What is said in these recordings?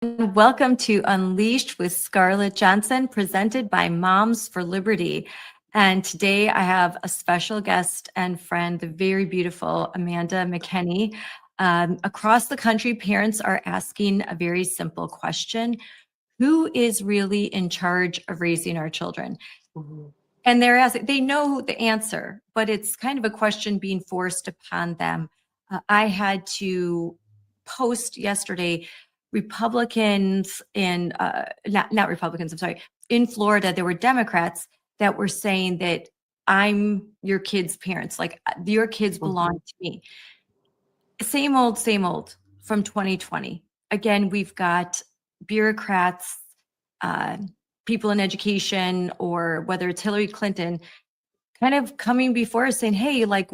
Welcome to Unleashed with Scarlett Johnson, presented by Moms for Liberty. And today I have a special guest and friend, the very beautiful Amanda McKinney. Across the country, parents are asking a very simple question: who is really in charge of raising our children? Mhm. And they're asking, they know the answer, but it's kind of a question being forced upon them. I had to post yesterday, Republicans in, not Republicans, I'm sorry, in Florida, there were Democrats that were saying that I'm your kids' parents, like your kids belong Mhm. to me. Same old from 2020. Again, we've got bureaucrats, uh, people in education, or whether it's Hillary Clinton, kind of coming before us saying, hey, like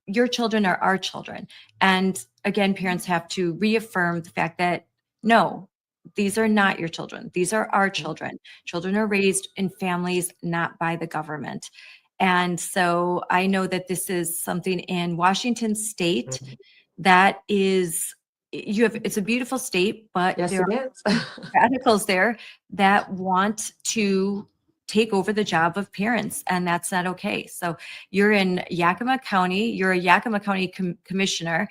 your children are our children. And again, parents have to reaffirm the fact that no, these are not your children. These are our children. Children are raised in families, not by the government. And so I know that this is something in Washington state Mhm. that is, it's a beautiful state, but Yes, there it is. radicals there that want to take over the job of parents, and that's not okay. So you're in Yakima County, you're a Yakima County commissioner,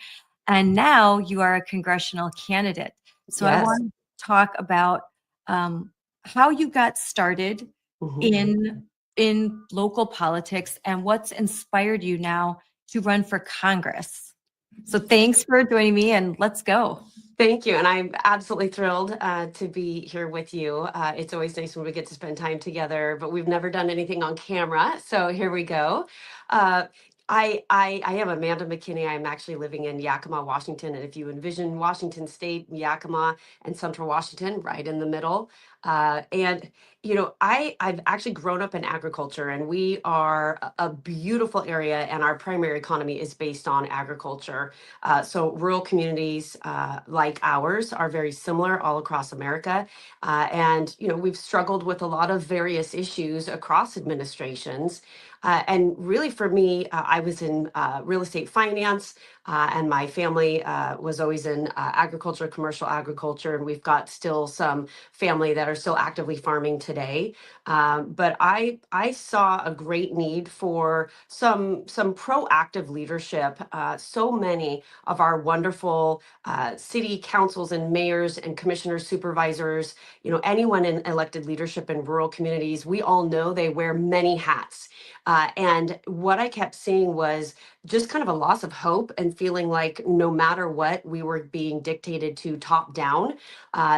and now you are a congressional candidate. So I Yes. want to talk about how you got started Mhm. in local politics and what's inspired you now to run for Congress. So thanks for joining me, and let's go. Thank you. And I'm absolutely thrilled to be here with you. It's always nice when we get to spend time together, but we've never done anything on camera. So here we go. Uh, I am Amanda McKinney. I'm actually living in Yakima, Washington. And if you envision Washington State, Yakima, and Central Washington, right in the middle. And I've actually grown up in agriculture, and we are a beautiful area, and our primary economy is based on agriculture. So rural communities like ours are very similar all across America. And, we've struggled with a lot of various issues across administrations. And really for me, I was in real estate finance, and my family was always in agriculture, commercial agriculture, and we've got still some family that are still actively farming today. But I saw a great need for some proactive leadership. So many of our wonderful city councils and mayors and commissioners, supervisors, anyone in elected leadership in rural communities, we all know they wear many hats. And what I kept seeing was just kind of a loss of hope and feeling like no matter what, we were being dictated to top down.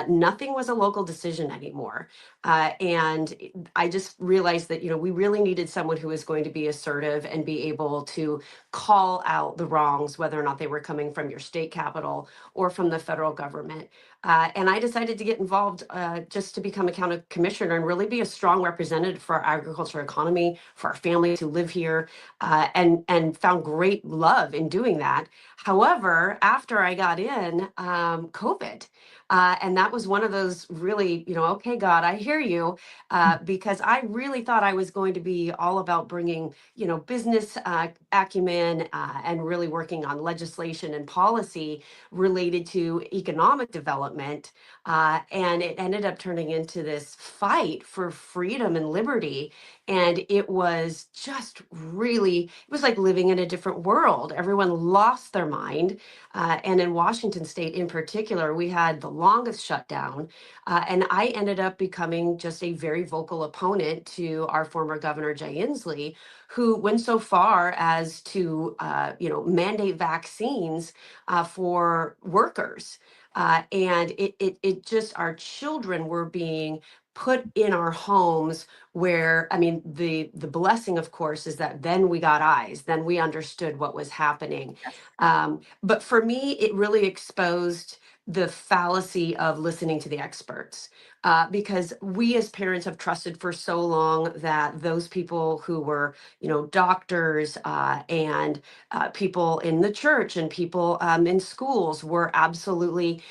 Nothing was a local decision anymore. And I just realized that, we really needed someone who was going to be assertive and be able to call out the wrongs, whether or not they were coming from your state capital or from the federal government. And I decided to get involved just to become a county commissioner and really be a strong representative for our agriculture economy, for our families who live here, and found great love in doing that. However, after I got in, COVID. And that was one of those really, okay, God, I hear you, because I really thought I was going to be all about bringing, business acumen and really working on legislation and policy related to economic development. And it ended up turning into this fight for freedom and liberty. And it was just really, it was like living in a different world. Everyone lost their mind. And in Washington state in particular, we had the longest shutdown. And I ended up becoming just a very vocal opponent to our former governor, Jay Inslee, who went so far as to, mandate vaccines for workers. And it just, our children were being put in our homes where, I mean, the blessing, of course, is that then we got eyes, then we understood what was happening. But for me, it really exposed the fallacy of listening to the experts. Because we as parents have trusted for so long that those people who were, doctors and people in the church and people in schools were absolutely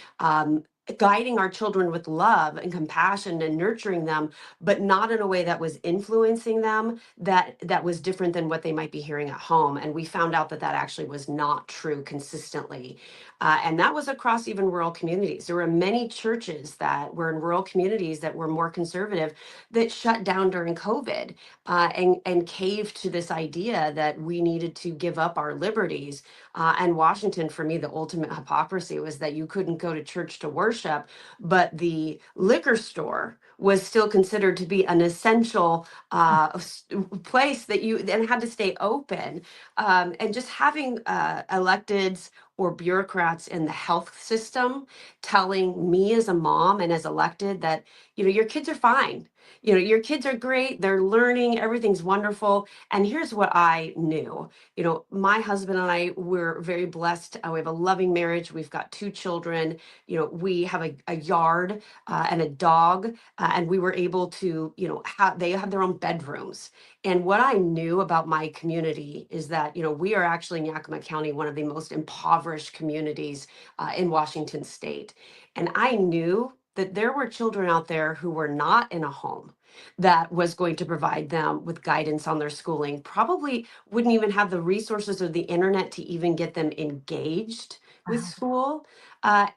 guiding our children with love and compassion and nurturing them, but not in a way that was influencing them, that was different than what they might be hearing at home. And we found out that that actually was not true consistently. And that was across even rural communities. There were many churches that were in rural communities that were more conservative that shut down during COVID, and caved to this idea that we needed to give up our liberties. And Washington, for me, the ultimate hypocrisy was that you couldn't go to church to worship, but the liquor store was still considered to be an essential place that you then had to stay open. And just having electeds or bureaucrats in the health system telling me as a mom and as elected that, your kids are fine. Your kids are great. They're learning. Everything's wonderful. And here's what I knew. My husband and I were very blessed. We have a loving marriage. We've got 2 children. We have a yard and a dog, and we were able to, they have their own bedrooms. And what I knew about my community is that, we are actually in Yakima County, one of the most impoverished communities in Washington state. And I knew that there were children out there who were not in a home that was going to provide them with guidance on their schooling, probably wouldn't even have the resources or the internet to even get them engaged with Wow. school,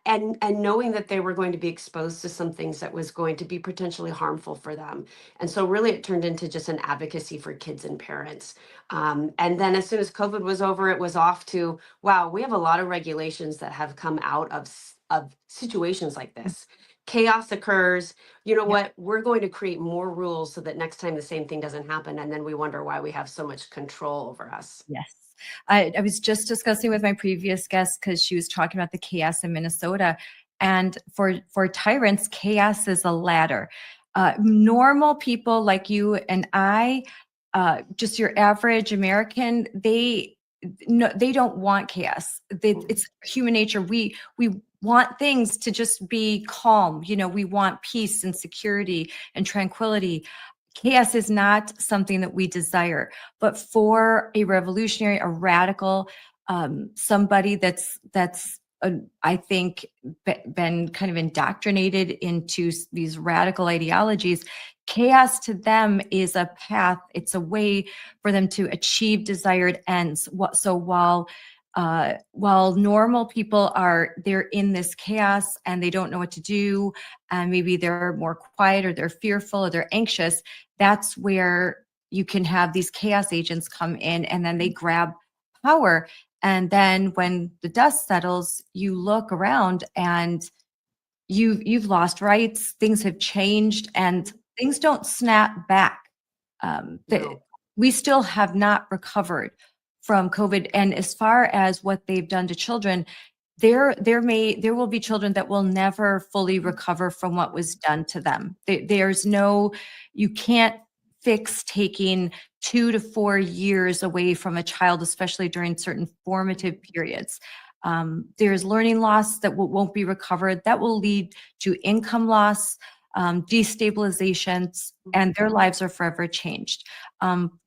and knowing that they were going to be exposed to some things that was going to be potentially harmful for them. And so really it turned into just an advocacy for kids and parents. And then as soon as COVID was over, it was off to, wow, we have a lot of regulations that have come out of situations like this. Chaos occurs. You know Yeah. what? We're going to create more rules so that next time the same thing doesn't happen. And then we wonder why we have so much control over us. Yes. I was just discussing with my previous guest because she was talking about the chaos in Minnesota. And for tyrants, chaos is a ladder. Normal people like you and I, just your average American, no, they don't want chaos. It's human nature. We want things to just be calm. We want peace and security and tranquility. Chaos is not something that we desire, but for a revolutionary, a radical, somebody I think been kind of indoctrinated into these radical ideologies, chaos to them is a path. It's a way for them to achieve desired ends. So while normal people they're in this chaos and they don't know what to do, and maybe they're more quiet or they're fearful or they're anxious, that's where you can have these chaos agents come in and then they grab power. And then when the dust settles, you look around and you've lost rights, things have changed, and things don't snap back. No. We still have not recovered from COVID. And as far as what they've done to children, there will be children that will never fully recover from what was done to them. You can't fix taking 2 to 4 years away from a child, especially during certain formative periods. There's learning loss that won't be recovered. That will lead to income loss, destabilizations, and their lives are forever changed.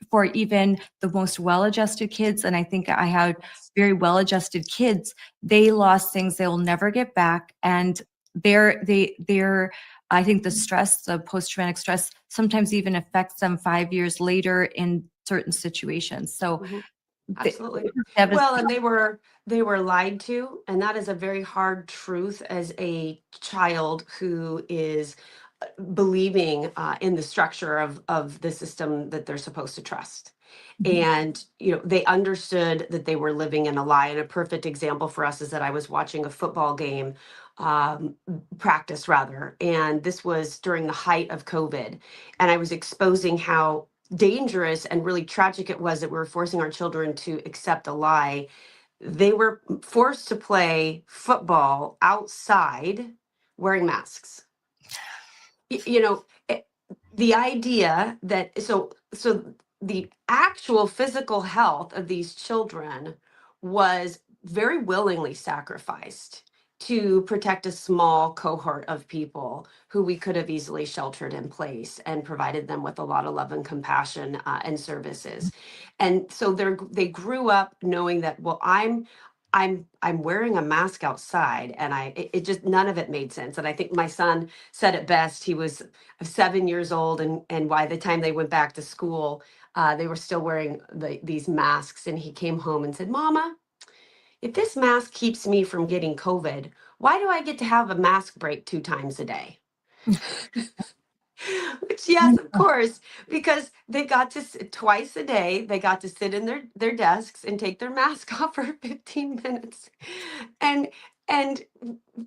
For even the most well-adjusted kids, and I think I had very well-adjusted kids, they lost things they will never get back, and I think the stress, the post-traumatic stress, sometimes even affects them 5 years later in certain situations. So Mhm. th- Absolutely. that is Well, and they were lied to, and that is a very hard truth as a child who is believing in the structure of the system that they're supposed to trust. And they understood that they were living in a lie. And a perfect example for us is that I was watching a football game, practice rather, and this was during the height of COVID, and I was exposing how dangerous and really tragic it was that we were forcing our children to accept a lie. They were forced to play football outside wearing masks. Y- you know eh, the idea that so the actual physical health of these children was very willingly sacrificed to protect a small cohort of people who we could have easily sheltered in place and provided them with a lot of love and compassion, and services. And so they grew up knowing that, well, I'm wearing a mask outside, and it just, none of it made sense. And I think my son said it best. He was 7 years old, and by the time they went back to school, they were still wearing these masks. And he came home and said, "Mama, if this mask keeps me from getting COVID, why do I get to have a mask break 2 times a day?" Which, yes, of course, because they got to twice a day, they got to sit in their desks and take their mask off for 15 minutes. And and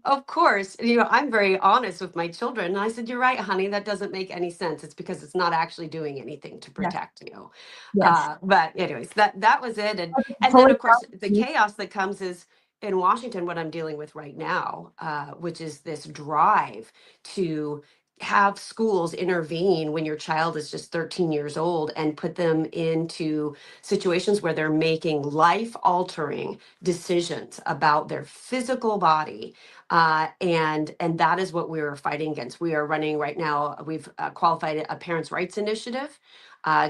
of course, I'm very honest with my children. And I said, "You're right, honey, that doesn't make any sense. It's because it's not actually doing anything to Yes. protect you." Yes. But anyways, that was it. And then Totally of course the follow you. chaos that comes is in Washington, what I'm dealing with right now, which is this drive to have schools intervene when your child is just 13 years old and put them into situations where they're making life altering decisions about their physical body. And that is what we are fighting against. We are running right now, we've qualified a parents' rights initiative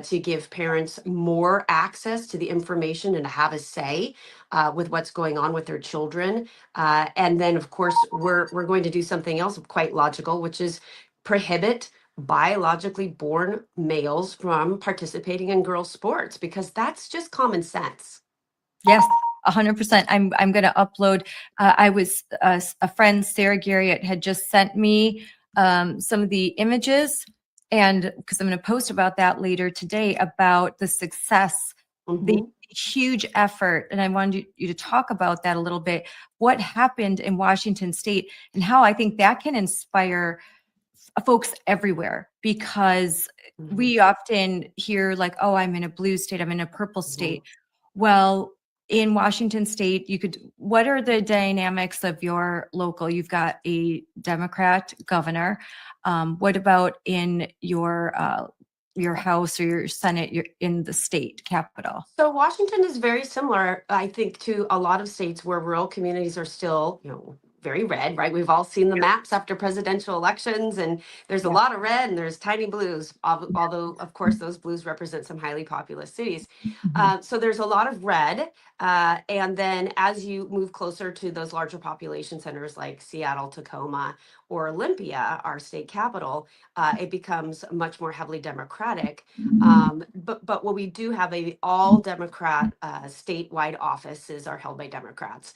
to give parents more access to the information and to have a say with what's going on with their children. And then, of course, we're going to do something else quite logical, which is prohibit biologically born males from participating in girls' sports, because that's just common sense. Yes, 100%. I'm going to upload. I was a friend, Sarah Garriott, had just sent me some of the images, and because I'm going to post about that later today about the success, the Mhm. huge effort, and I wanted you to talk about that a little bit. What happened in Washington State, and how I think that can inspire folks everywhere, because Mhm. we often hear like, oh, I'm in a blue state, I'm in a purple Mhm. state. Well, in Washington State, what are the dynamics of your local? You've got a Democrat governor. What about in your House or your Senate, you're in the state capital? So Washington is very similar, I think, to a lot of states where rural communities are still, very red, right? We've all seen the maps after presidential elections, and there's a Yeah. lot of red and there's tiny blues, although, of course, those blues represent some highly populous cities. Mhm. So there's a lot of red. And then as you move closer to those larger population centers like Seattle, Tacoma, or Olympia, our state capital, it becomes much more heavily Democratic. But what we do have, a all Democrat statewide offices are held by Democrats.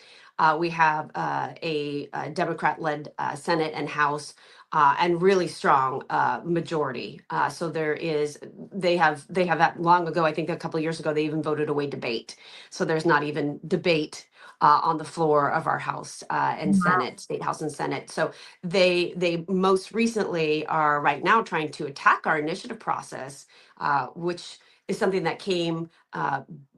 We have a Democrat-led Senate and House, and really strong majority. So they have that long ago. I think a couple of years ago they even voted away debate. So there's not even debate on the floor of our House and Senate, State House and Senate. So they most recently are right now trying to attack our initiative process, which is something that came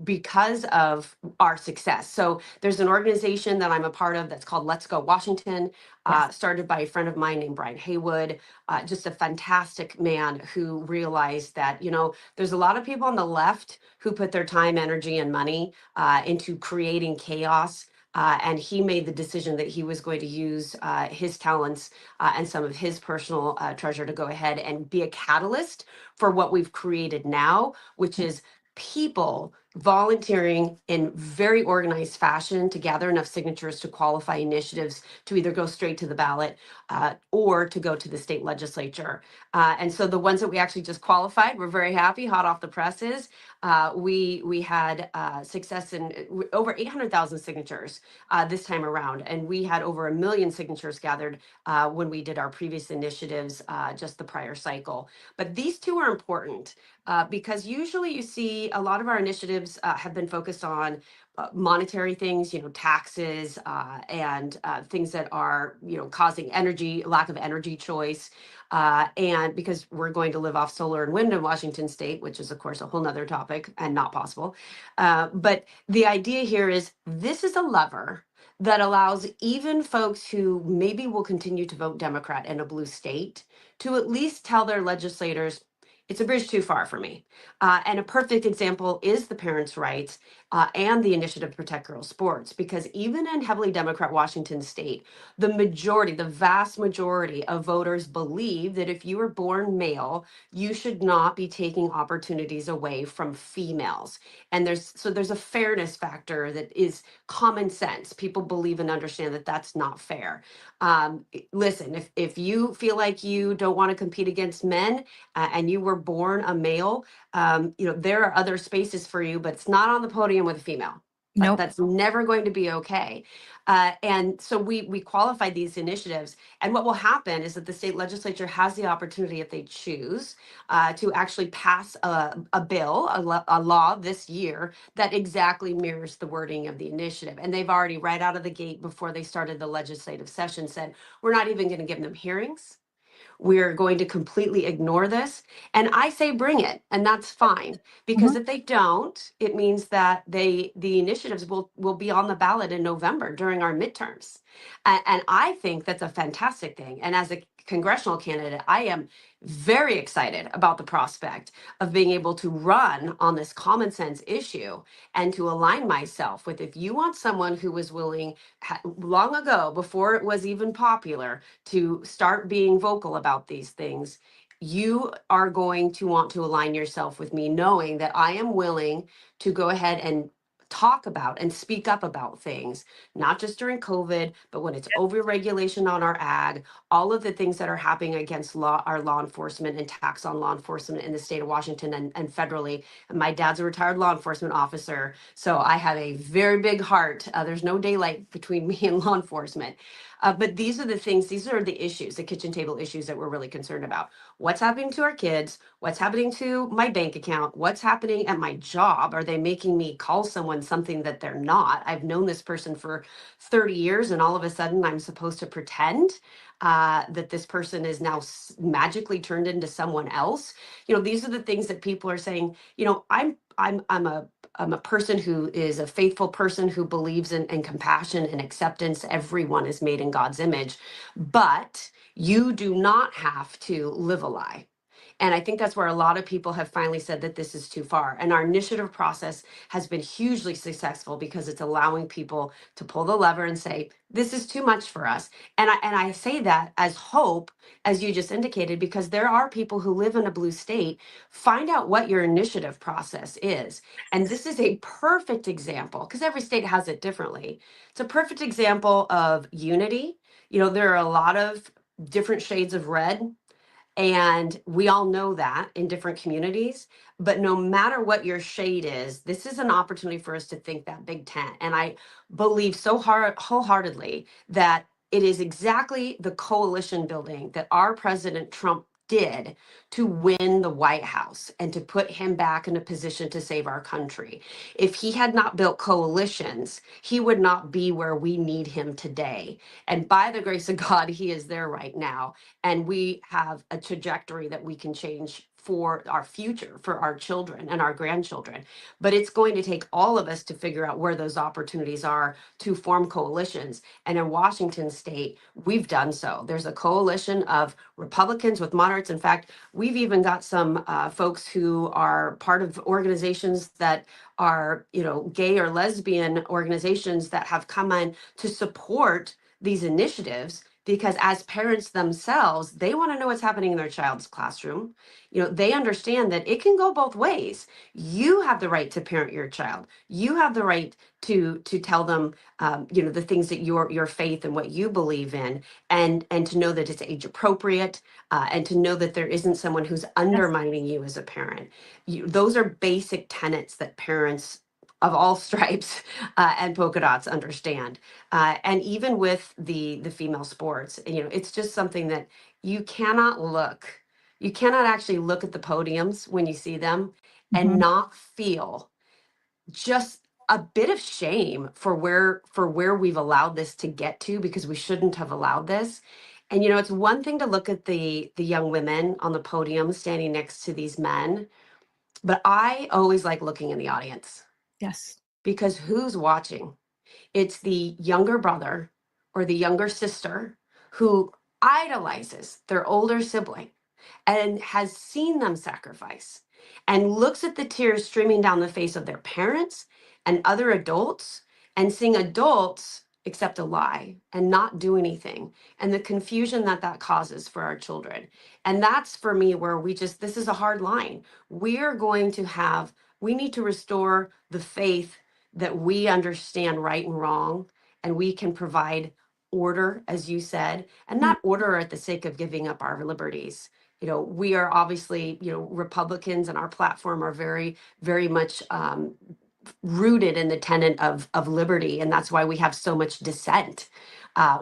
because of our success. So there's an organization that I'm a part of that's called Let's Go Washington, Yes. started by a friend of mine named Brian Haywood, just a fantastic man who realized that, there's a lot of people on the left who put their time, energy, and money into creating chaos. And he made the decision that he was going to use his talents and some of his personal treasure to go ahead and be a catalyst for what we've created now, which is people volunteering in very organized fashion to gather enough signatures to qualify initiatives to either go straight to the ballot or to go to the state legislature. And so the ones that we actually just qualified, we're very happy, hot off the presses. We had success in over 800,000 signatures this time around, and we had over 1 million signatures gathered when we did our previous initiatives just the prior cycle. But these two are important because usually you see a lot of our initiatives have been focused on monetary things, taxes and things that are, causing lack of energy choice. And because we're going to live off solar and wind in Washington State, which is, of course, a whole nother topic and not possible. But the idea here is this is a lever that allows even folks who maybe will continue to vote Democrat in a blue state to at least tell their legislators, It's a bridge too far for me. And a perfect example is the parents' rights and the initiative to protect girls' sports, because even in heavily Democrat Washington state, the vast majority of voters believe that if you were born male, you should not be taking opportunities away from females. And there's a fairness factor that is common sense. People believe and understand that that's not fair. Listen, if you feel like you don't want to compete against men, and you were born a male, there are other spaces for you, but it's not on the podium with a female. Nope. That's never going to be okay. And so we qualified these initiatives. And what will happen is that the state legislature has the opportunity, if they choose, to actually pass a bill, a law this year that exactly mirrors the wording of the initiative. And they've already, right out of the gate, before they started the legislative session, said, we're not even going to give them hearings. We're going to completely ignore this. And I say bring it, and that's fine. Because if they don't, it means that the initiatives will be on the ballot in November during our midterms. And I think that's a fantastic thing. And as a congressional candidate, I am very excited about the prospect of being able to run on this common sense issue and to align myself with, if you want someone who was willing long ago, before it was even popular, to start being vocal about these things, you are going to want to align yourself with me, knowing that I am willing to go ahead and talk about and speak up about things, not just during COVID, but when it's overregulation on our ag, all of the things that are happening against our law enforcement and tax on law enforcement in the state of Washington and federally. And my dad's a retired law enforcement officer, so I have a very big heart. There's no daylight between me and law enforcement. But these are the issues, the kitchen table issues that we're really concerned about. What's happening to our kids? What's happening to my bank account? What's happening at my job? Are they making me call someone something that they're not? I've known this person for 30 years, and all of a sudden I'm supposed to pretend that this person is now magically turned into someone else. These are the things that people are saying. I'm a person who is a faithful person who believes in compassion and acceptance. Everyone is made in God's image, but you do not have to live a lie. And I think that's where a lot of people have finally said that this is too far. And our initiative process has been hugely successful because it's allowing people to pull the lever and say, this is too much for us. And I say that as hope, as you just indicated, because there are people who live in a blue state. Find out what your initiative process is. And this is a perfect example, because every state has it differently. It's a perfect example of unity. There are a lot of different shades of red, and we all know that in different communities. But no matter what your shade is, this is an opportunity for us to think that big tent. And I believe so wholeheartedly that it is exactly the coalition building that our President Trump did to win the White House and to put him back in a position to save our country. If he had not built coalitions, he would not be where we need him today. And by the grace of God, he is there right now. And we have a trajectory that we can change for our future, for our children and our grandchildren. But it's going to take all of us to figure out where those opportunities are to form coalitions. And in Washington state, we've done so. There's a coalition of Republicans with moderates. In fact, we've even got some folks who are part of organizations that are, gay or lesbian organizations that have come in to support these initiatives, because as parents themselves, they want to know what's happening in their child's classroom. They understand that it can go both ways. You have the right to parent your child. You have the right to tell them, the things that your faith and what you believe in, and to know that it's age appropriate, and to know that there isn't someone who's undermining you as a parent. Those are basic tenets that parents of all stripes and polka dots understand. And even with the female sports, it's just something that you cannot actually look at the podiums when you see them and not feel just a bit of shame for where we've allowed this to get to, because we shouldn't have allowed this. And it's one thing to look at the young women on the podium standing next to these men, but I always like looking in the audience. Yes. Because who's watching? It's the younger brother or the younger sister who idolizes their older sibling. and has seen them sacrifice and looks at the tears streaming down the face of their parents and other adults, and seeing adults accept a lie and not do anything, and the confusion that that causes for our children. And that's for me where this is a hard line. We need to restore the faith that we understand right and wrong, and we can provide order, as you said, and not order at the sake of giving up our liberties. We are obviously, Republicans, and our platform are very, very much rooted in the tenet of liberty. And that's why we have so much dissent,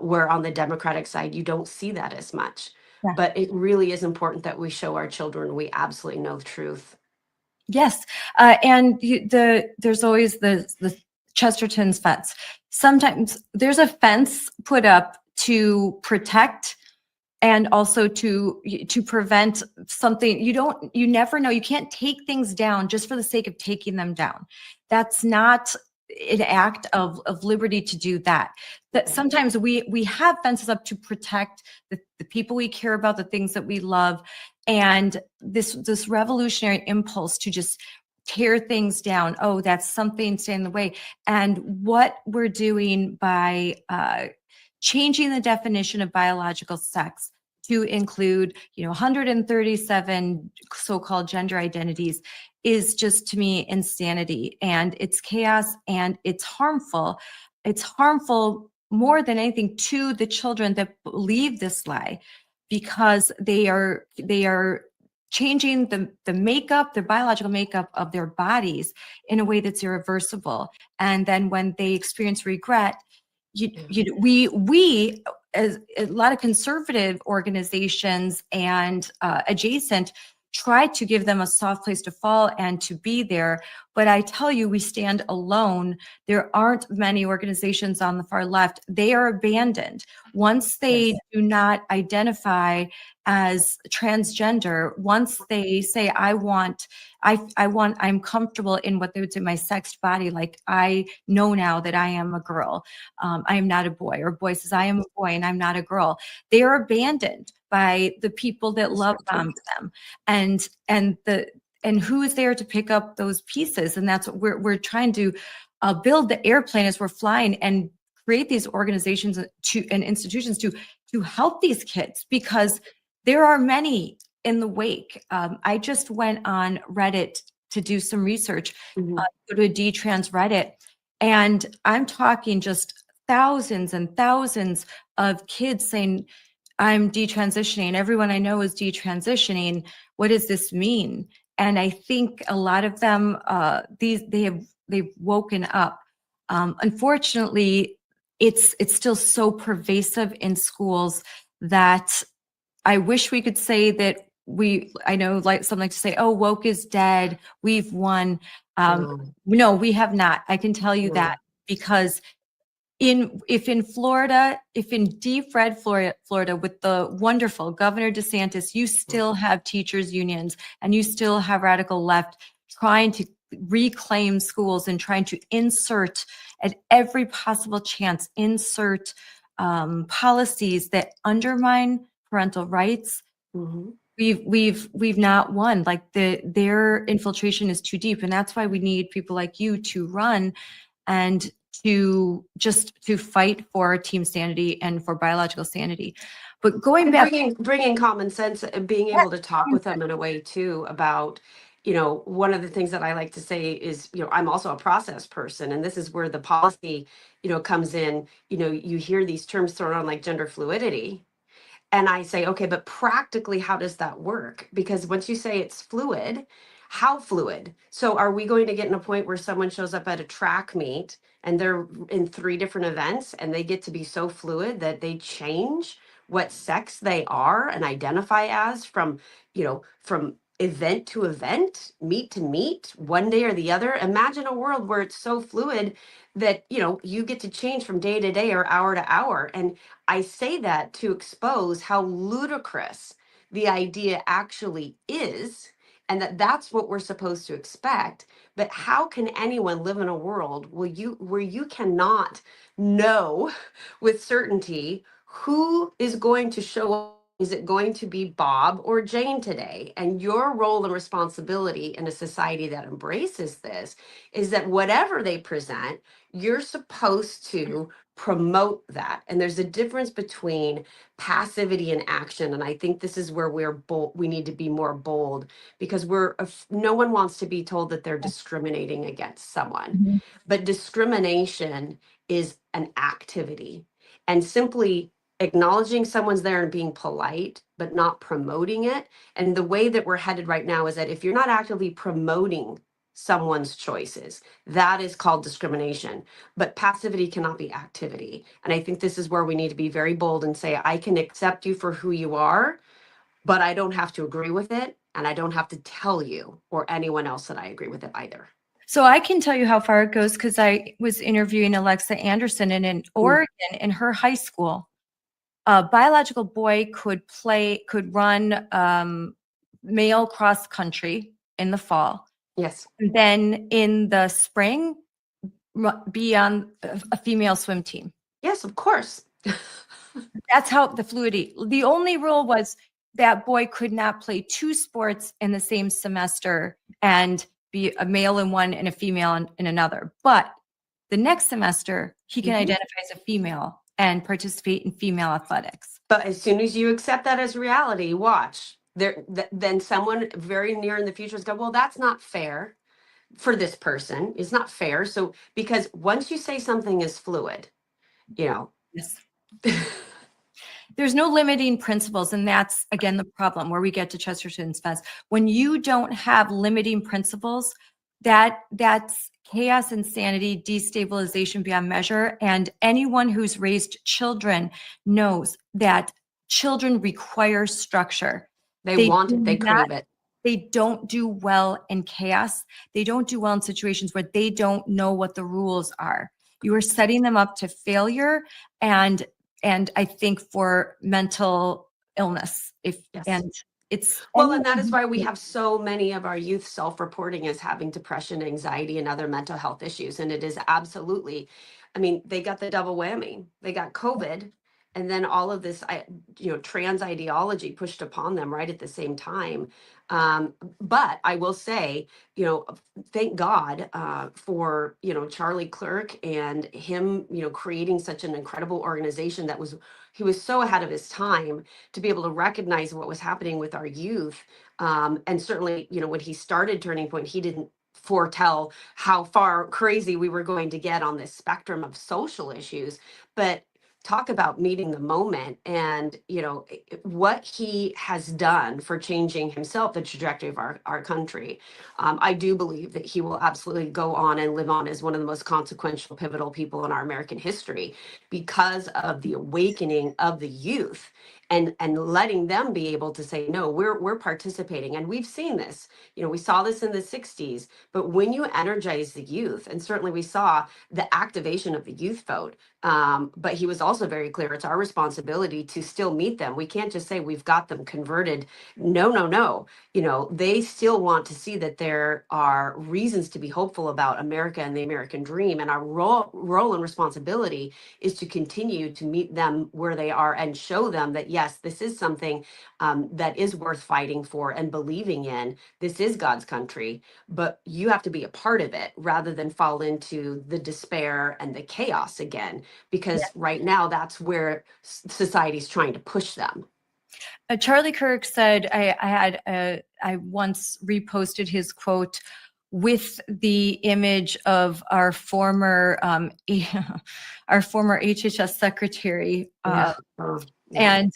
where on the Democratic side, you don't see that as much. Yeah. But it really is important that we show our children we absolutely know the truth. Yes. And there's always the Chesterton's fence. Sometimes there's a fence put up to protect and also to prevent something. You never know. You can't take things down just for the sake of taking them down. That's not an act of liberty to do that. That sometimes we have fences up to protect the people we care about, the things that we love, and this revolutionary impulse to just tear things down. Oh, that's something standing in the way. And what we're doing by changing the definition of biological sex to include, 137 so-called gender identities is just, to me, insanity. And it's chaos, and it's harmful. It's harmful more than anything to the children that believe this lie, because they are changing the makeup, their biological makeup of their bodies in a way that's irreversible. And then when they experience regret, we as a lot of conservative organizations and adjacent try to give them a soft place to fall and to be there. But I tell you, we stand alone. There aren't many organizations on the far left. They are abandoned. Once they do not identify as transgender, once they say, I'm comfortable in what they would say my sexed body, like I know now that I am a girl, I am not a boy, or a boy says I am a boy and I'm not a girl, they are abandoned by the people that love them, and who is there to pick up those pieces? And that's what we're trying to build the airplane as we're flying, and create these organizations and institutions to help these kids, because there are many in the wake. I just went on Reddit to do some research, go to a D-Trans Reddit, and I'm talking just thousands and thousands of kids saying, I'm detransitioning. Everyone I know is detransitioning. What does this mean? And I think a lot of them, they've woken up. Unfortunately, it's still so pervasive in schools that I wish we could say that I know, like some like to say, oh, woke is dead, we've won. No, we have not. I can tell you that, because if in deep red Florida with the wonderful Governor DeSantis, you still have teachers unions, and you still have radical left trying to reclaim schools and trying to insert at every possible chance, policies that undermine parental rights. We've not won. Like their infiltration is too deep, and that's why we need people like you to run and to fight for team sanity and for biological sanity. But going back, bringing common sense and being able to talk with them in a way too about, one of the things that I like to say is, I'm also a process person, and this is where the policy, comes in. You hear these terms thrown on, like gender fluidity. And I say, okay, but practically, how does that work? Because once you say it's fluid, how fluid? So are we going to get in a point where someone shows up at a track meet and they're in 3 different events, and they get to be so fluid that they change what sex they are and identify as from event to event, meet to meet, one day or the other? Imagine a world where it's so fluid that, you get to change from day to day or hour to hour. And I say that to expose how ludicrous the idea actually is, and that's what we're supposed to expect. But how can anyone live in a world where you cannot know with certainty who is going to show is it going to be Bob or Jane today? And your role and responsibility in a society that embraces this is that whatever they present, you're supposed to promote that. And there's a difference between passivity and action. And I think this is where we're bold. We need to be more bold, because no one wants to be told that they're discriminating against someone. Mhm. But discrimination is an activity. And simply acknowledging someone's there and being polite, but not promoting it. And the way that we're headed right now is that if you're not actively promoting someone's choices, that is called discrimination. But passivity cannot be activity. And I think this is where we need to be very bold and say, I can accept you for who you are, but I don't have to agree with it. And I don't have to tell you or anyone else that I agree with it either. So I can tell you how far it goes, because I was interviewing Alexa Anderson, and in Oregon, in her high school, a biological boy could run male cross country in the fall. Yes. And then in the spring, be on a female swim team. Yes, of course. That's how the fluidity. The only rule was that boy could not play 2 sports in the same semester and be a male in one and a female in another. But the next semester, he can identify as a female and participate in female athletics. But as soon as you accept that as reality, watch then someone very near in the future is going, well, that's not fair for this person. It's not fair. So because once you say something is fluid, Yes. There's no limiting principles. And that's, again, the problem where we get to Chesterton's fence. When you don't have limiting principles, that's chaos, insanity, destabilization beyond measure. And anyone who's raised children knows that children require structure. They want it. They crave it. They don't do well in chaos. They don't do well in situations where they don't know what the rules are. You are setting them up to failure, and I think for mental illness. And that is why we have so many of our youth self-reporting as having depression, anxiety, and other mental health issues. And it is absolutely, they got the double whammy. They got COVID, and then all of this, trans ideology pushed upon them right at the same time. But I will say, thank God for, Charlie Clerk and him, creating such an incredible organization he was so ahead of his time to be able to recognize what was happening with our youth. And certainly, when he started Turning Point, he didn't foretell how far crazy we were going to get on this spectrum of social issues. But talk about meeting the moment, and what he has done for changing himself, the trajectory of our country. I do believe that he will absolutely go on and live on as one of the most consequential, pivotal people in our American history, because of the awakening of the youth and letting them be able to say, no, we're participating. And we've seen this, we saw this in the 60s, but when you energize the youth, and certainly we saw the activation of the youth vote, but he was also very clear, it's our responsibility to still meet them. We can't just say we've got them converted. No. They still want to see that there are reasons to be hopeful about America and the American dream. And our role and responsibility is to continue to meet them where they are and show them that, yes, this is something that is worth fighting for and believing in. This is God's country, but you have to be a part of it rather than fall into the despair and the chaos again, because right now that's where society's trying to push them. Charlie Kirk said, I once reposted his quote with the image of our former HHS secretary. And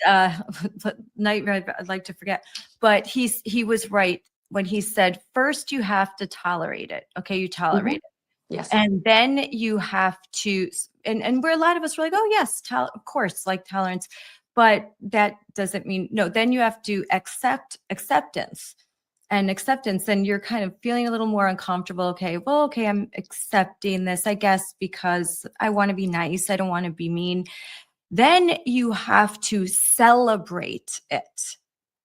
nightmare, I'd like to forget, but he was right when he said, first you have to tolerate it. Okay, you tolerate it. Yes. And then you have to, and where a lot of us were like, oh yes, of course, like tolerance, but that doesn't mean, no, then you have to acceptance. And you're kind of feeling a little more uncomfortable. Okay, I'm accepting this, I guess, because I want to be nice. I don't want to be mean. Then you have to celebrate it.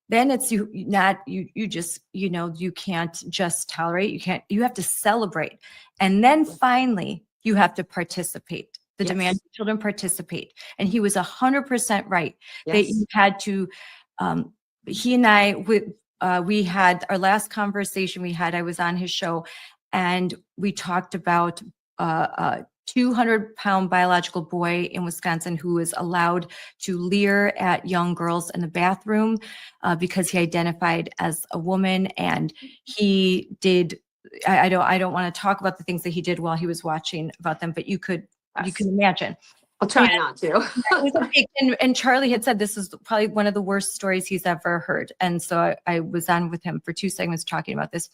Then it's you just, you can't just tolerate. You have to celebrate. And then finally, you have to participate. The demand children participate. And he was 100% right that you had to He and I, we had our last conversation we had, I was on his show, and we talked about a 200-pound biological boy in Wisconsin who was allowed to leer at young girls in the bathroom because he identified as a woman, and he did. I don't want to talk about the things that he did while he was watching about them, but you can imagine. I'll try not to. And Charlie had said this is probably one of the worst stories he's ever heard. And so I was on with him for 2 segments talking about this.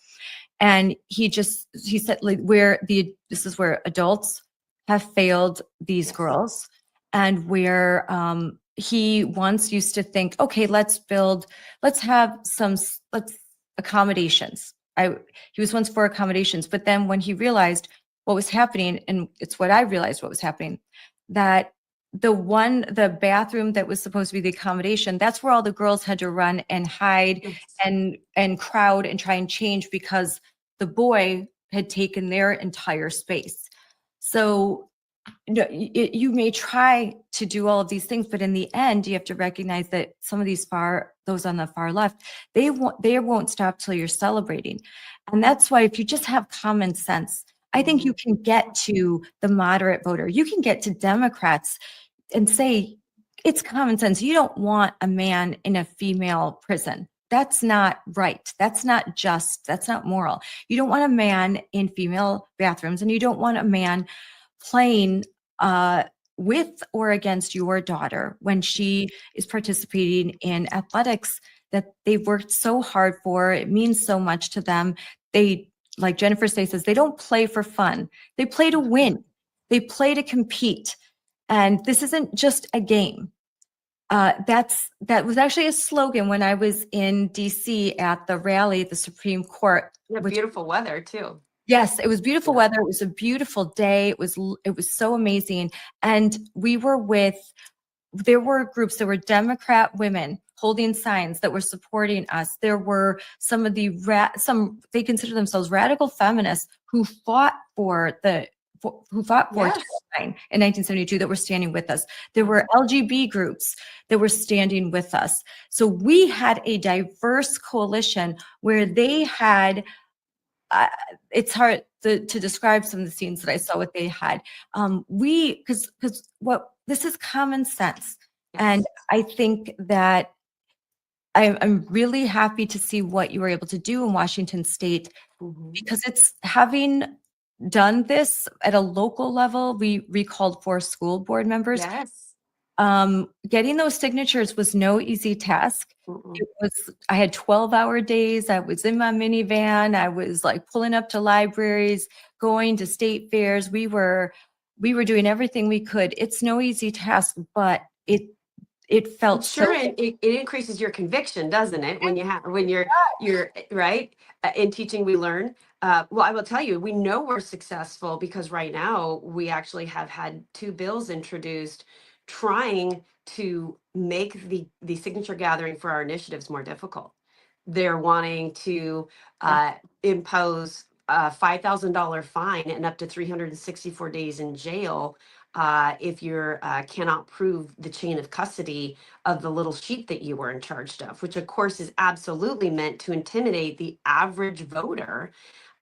And he said, like, this is where adults have failed these girls, and where he once used to think, okay, let's have some accommodations. He was once for accommodations, but then when he realized what was happening, and it's what I realized what was happening, that the bathroom that was supposed to be the accommodation, that's where all the girls had to run and hide and crowd and try and change because the boy had taken their entire space. So you may try to do all of these things, but in the end, you have to recognize that some of those on the far left, they won't stop till you're celebrating. And that's why if you just have common sense, I think you can get to the moderate voter. You can get to Democrats and say, it's common sense. You don't want a man in a female prison. That's not right. That's not just. That's not moral. You don't want a man in female bathrooms, and you don't want a man playing with or against your daughter when she is participating in athletics that they've worked so hard for. It means so much to them. Like Jennifer says, they don't play for fun. They play to win. They play to compete. And this isn't just a game. That was actually a slogan when I was in DC at the rally at the Supreme Court. Beautiful weather too. Yes, it was beautiful weather. It was a beautiful day. It was so amazing. And there were groups, there were Democrat women holding signs that were supporting us. There were some of they consider themselves radical feminists who fought for Title IX in 1972 that were standing with us. There were LGBT groups that were standing with us. So we had a diverse coalition where they had, it's hard to describe some of the scenes that I saw what they had. Because this is common sense. And I think that I'm really happy to see what you were able to do in Washington State, because it's having done this at a local level. We recalled 4 school board members. Yes. Getting those signatures was no easy task. I had 12-hour days. I was in my minivan. I was like pulling up to libraries, going to state fairs. We were doing everything we could. It's no easy task, but it felt sure. And it increases your conviction, doesn't it? When you're right. In teaching, we learn. Well, I will tell you, we know we're successful because right now we actually have had 2 bills introduced trying to make the signature gathering for our initiatives more difficult. They're wanting to impose a $5,000 fine and up to 364 days in jail if you cannot prove the chain of custody of the little sheep that you were in charge of, which of course is absolutely meant to intimidate the average voter.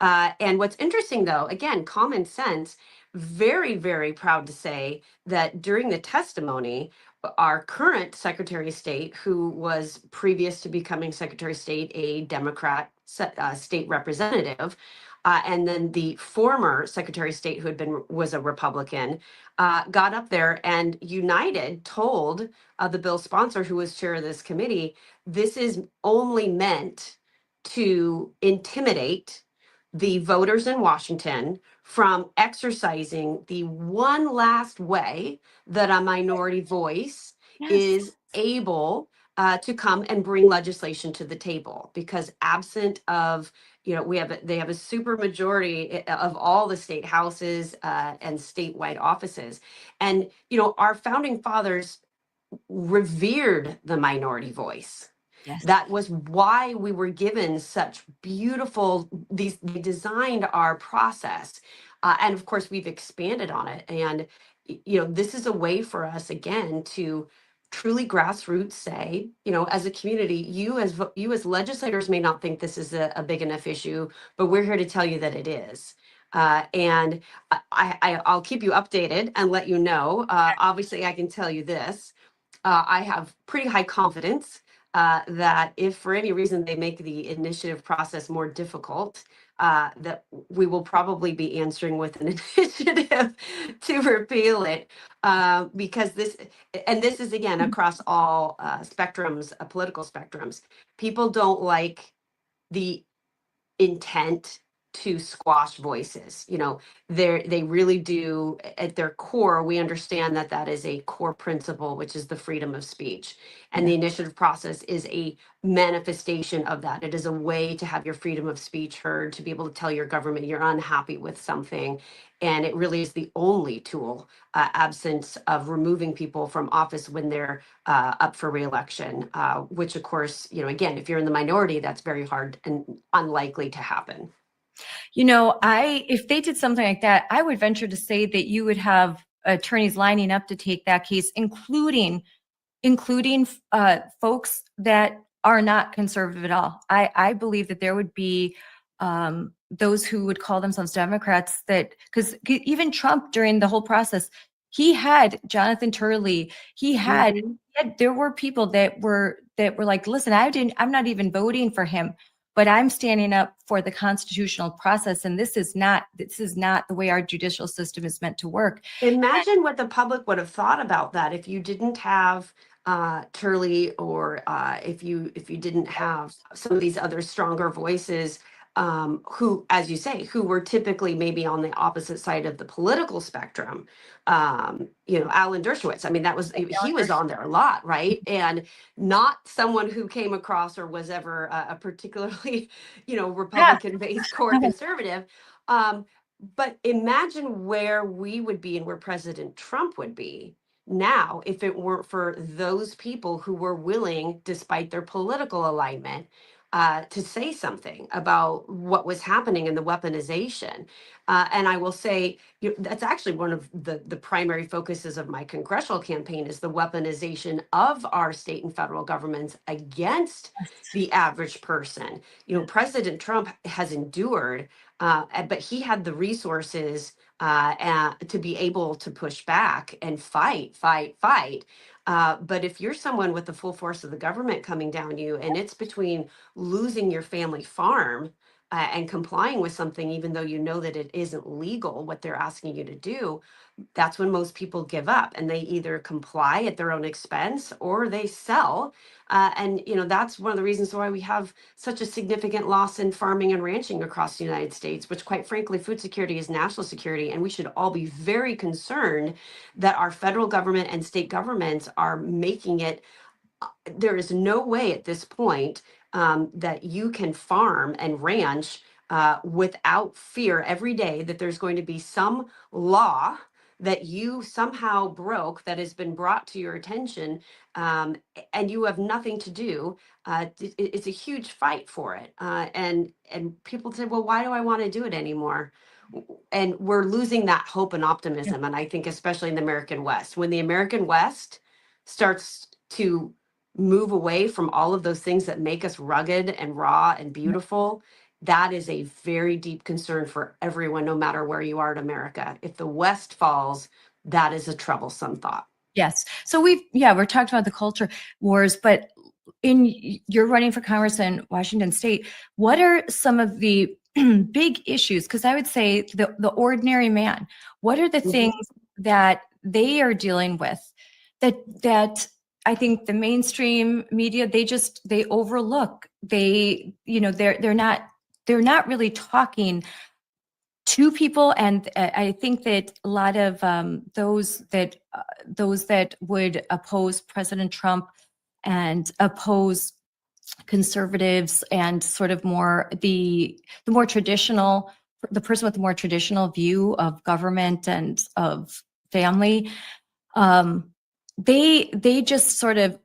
And what's interesting though, again, common sense, very, very proud to say that during the testimony, our current Secretary of State, who was previous to becoming Secretary of State, a Democrat state representative, and then the former Secretary of State, who was a Republican, got up there and united told the bill sponsor, who was chair of this committee, this is only meant to intimidate the voters in Washington from exercising the one last way that a minority voice is able to come and bring legislation to the table. Because absent of, they have a super majority of all the state houses and statewide offices. And, our founding fathers revered the minority voice. Yes. That was why we were given such beautiful, they designed our process. And of course, we've expanded on it. And, this is a way for us, again, to truly grassroots say, you know, as a community, you as legislators may not think this is a big enough issue, but we're here to tell you that it is. And I'll keep you updated and let you know. Obviously, I can tell you this. I have pretty high confidence that if for any reason they make the initiative process more difficult, that we will probably be answering with an initiative to repeal it, because this is again across all spectrums, political spectrums. People don't like the intent to squash voices. You know, they really do. At their core, we understand that that is a core principle, which is the freedom of speech, and Yeah. the initiative process is a manifestation of that. It is a way to have your freedom of speech heard, to be able to tell your government you're unhappy with something, and it really is the only tool, absence of removing people from office when they're up for reelection, which of course, you know, again, if you're in the minority, that's very hard and unlikely to happen. You know, if they did something like that, I would venture to say that you would have attorneys lining up to take that case, including folks that are not conservative at all. I believe that there would be those who would call themselves Democrats, that because even Trump during the whole process, he had Jonathan Turley. Mhm. There were people that were like, listen, I'm not even voting for him, but I'm standing up for the constitutional process, and this is not the way our judicial system is meant to work. Imagine what the public would have thought about that if you didn't have Turley, or if you didn't have some of these other stronger voices, who, as you say, who were typically maybe on the opposite side of the political spectrum. You know, Alan Dershowitz. I mean, he was on there a lot, right? And not someone who came across or was ever a particularly, you know, Yeah. Republican-based core conservative. Um, but imagine where we would be and where President Trump would be now if it weren't for those people who were willing, despite their political alignment, to say something about what was happening in the weaponization. And I will say, that's actually one of the primary focuses of my congressional campaign, is the weaponization of our state and federal governments against the average person. You know, President Trump has endured, but he had the resources to be able to push back and fight. But if you're someone with the full force of the government coming down you, and it's between losing your family farm and complying with something, even though you know that it isn't legal what they're asking you to do, that's when most people give up, and they either comply at their own expense or they sell. And you know, that's one of the reasons why we have such a significant loss in farming and ranching across the United States, which quite frankly, food security is national security, and we should all be very concerned that our federal government and state governments are making it. There is no way at this point that you can farm and ranch without fear every day that there's going to be some law that you somehow broke, that has been brought to your attention, and you have nothing to do. It's a huge fight for it, and people say, well, why do I want to do it anymore? And we're losing that hope and Yeah. optimism. And I think especially in the American West, when the American West starts to move away from all of those things that make us rugged and raw and beautiful, that is a very deep concern for everyone, no matter where you are in America. If the West falls, that is a troublesome thought. Yes. So we're talking about the culture wars, but you're running for Congress in Washington State. What are some of the big issues? Because I would say the ordinary man, what are the things Mhm. that they are dealing with that I think the mainstream media, they overlook. They're not really talking to people, and I think that a lot of those that would oppose President Trump and oppose conservatives and sort of the more traditional, the person with the more traditional view of government and of family, um, they just sort of,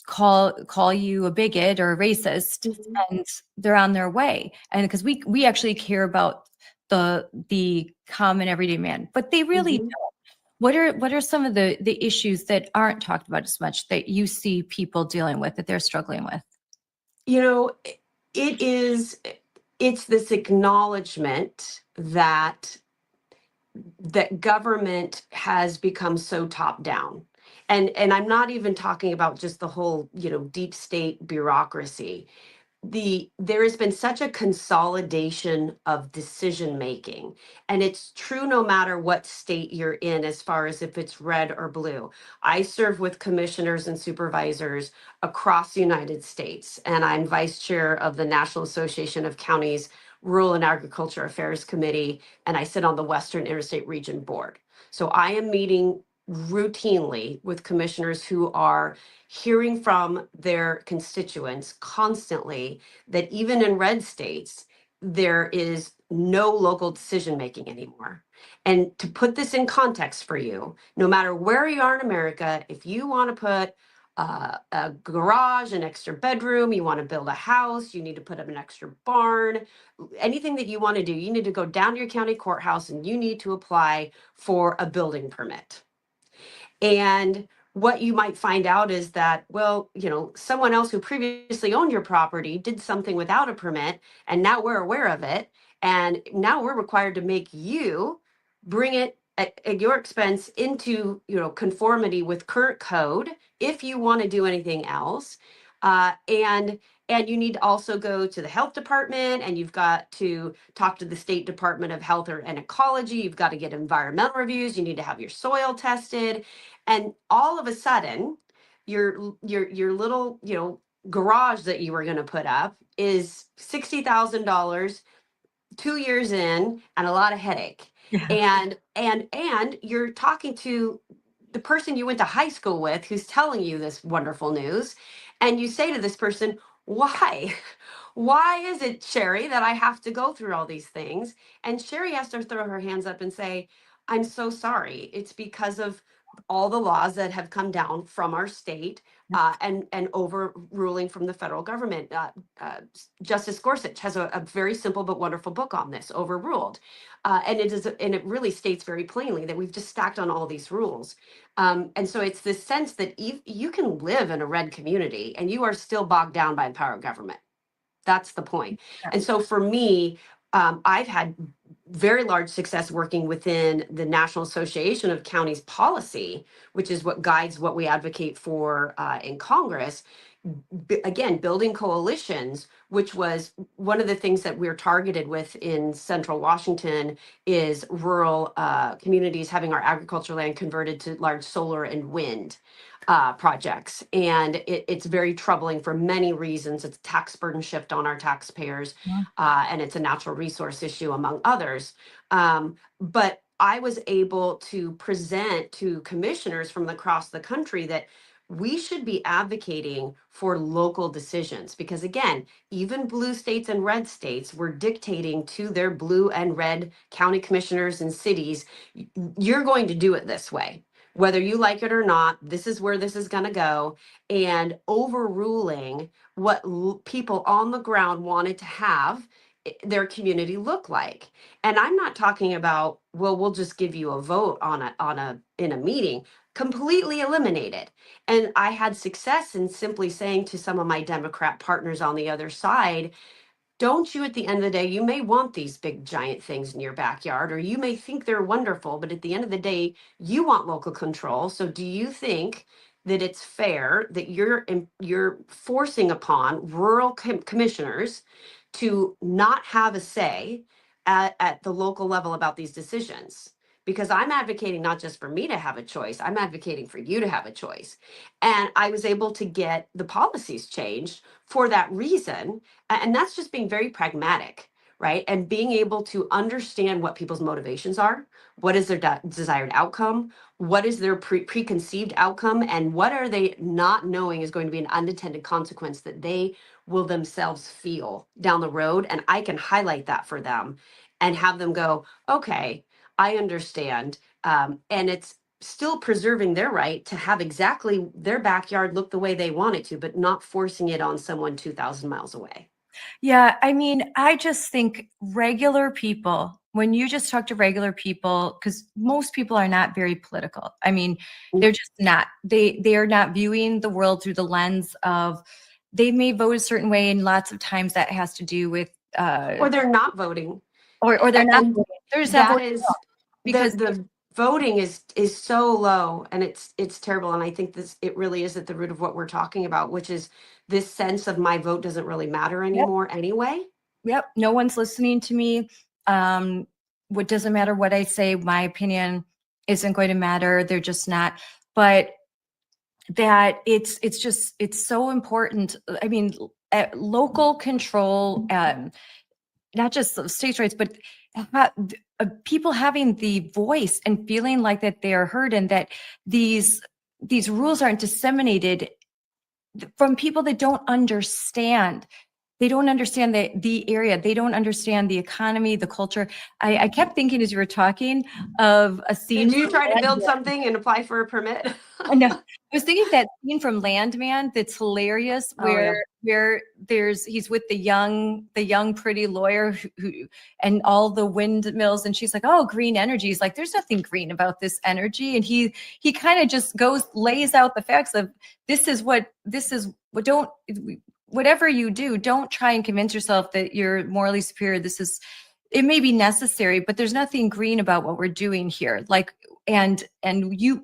call you a bigot or a racist, Mhm. and they're on their way. And because we actually care about the common everyday man, but they really Mhm. don't. What are some of the issues that aren't talked about as much that you see people dealing with, that they're struggling with? You know, it is, it's this acknowledgement that government has become so top down. And I'm not even talking about just the whole, deep state bureaucracy. There has been such a consolidation of decision making, and it's true no matter what state you're in, as far as if it's red or blue. I serve with commissioners and supervisors across the United States, and I'm vice chair of the National Association of Counties Rural and Agriculture Affairs Committee, and I sit on the Western Interstate Region Board. So I am meeting routinely with commissioners who are hearing from their constituents constantly that even in red states, there is no local decision making anymore. And to put this in context for you, no matter where you are in America, if you want to put a garage, an extra bedroom, you want to build a house, you need to put up an extra barn, anything that you want to do, you need to go down to your county courthouse and you need to apply for a building permit. And what you might find out is that, well, someone else who previously owned your property did something without a permit, and now we're aware of it. And now we're required to make you bring it at your expense into, conformity with current code if you want to do anything else. And you need to also go to the health department, and you've got to talk to the state Department of Health and Ecology. You've got to get environmental reviews. You need to have your soil tested. And all of a sudden, your little, garage that you were going to put up is $60,000, 2 years in, and a lot of headache. Yeah. And you're talking to the person you went to high school with who's telling you this wonderful news, and you say to this person, why? Why is it, Sherry, that I have to go through all these things? And Sherry has to throw her hands up and say, I'm so sorry. It's because of all the laws that have come down from our state, and overruling from the federal government. Justice Gorsuch has a very simple but wonderful book on this, Overruled. And it really states very plainly that we've just stacked on all these rules. And so it's this sense that you can live in a red community and you are still bogged down by the power of government. That's the point. And so for me, I've had very large success working within the National Association of Counties policy, which is what guides what we advocate for in Congress. Again, building coalitions, which was one of the things that we're targeted with in Central Washington, is rural communities having our agricultural land converted to large solar and wind projects. And it's very troubling for many reasons. It's a tax burden shift on our taxpayers, and it's a natural resource issue, among others. But I was able to present to commissioners from across the country that we should be advocating for local decisions, because again, even blue states and red states were dictating to their blue and red county commissioners and cities, you're going to do it this way. Whether you like it or not, this is where this is going to go, and overruling what people on the ground wanted to have their community look like. And I'm not talking about, well, we'll just give you a vote in a meeting. Completely eliminated. And I had success in simply saying to some of my Democrat partners on the other side, don't you, at the end of the day, you may want these big giant things in your backyard, or you may think they're wonderful, but at the end of the day, you want local control. So do you think that it's fair that you're forcing upon rural commissioners to not have a say at the local level about these decisions? Because I'm advocating not just for me to have a choice, I'm advocating for you to have a choice. And I was able to get the policies changed for that reason. And that's just being very pragmatic, right? And being able to understand what people's motivations are, what is their desired outcome, what is their preconceived outcome, and what are they not knowing is going to be an unintended consequence that they will themselves feel down the road. And I can highlight that for them and have them go, okay, I understand. And it's still preserving their right to have exactly their backyard look the way they want it to, but not forcing it on someone 2,000 miles away. Yeah, I mean, I just think regular people, when you just talk to regular people, because most people are not very political. I mean, they're just not. They are not viewing the world through the lens of they may vote a certain way, and lots of times that has to do with Or they're not voting. or they're not And voting. They're just not that voting at is all because the voting is so low, and it's terrible. And I think this it really is at the root of what we're talking about, which is this sense of my vote doesn't really matter yep, anymore anyway. yep, no one's listening to me. What doesn't matter what I say, my opinion isn't going to matter. They're just not. But that it's so important. I mean, local control, not just the states' rights, but people having the voice and feeling like that they are heard, and that these rules aren't disseminated from people that don't understand. They don't understand the area. They don't understand the economy, the culture. I kept thinking as you were talking of a scene Did you from try to build Landman. something and apply for a permit? No, I was thinking of that scene from Landman that's hilarious, Oh yeah. where he's with the young pretty lawyer who and all the windmills, and she's like, oh, green energy. He's like, there's nothing green about this energy, and he kind of just lays out the facts of this is what don't whatever you do, don't try and convince yourself that you're morally superior. It may be necessary, but there's nothing green about what we're doing here. Like, and you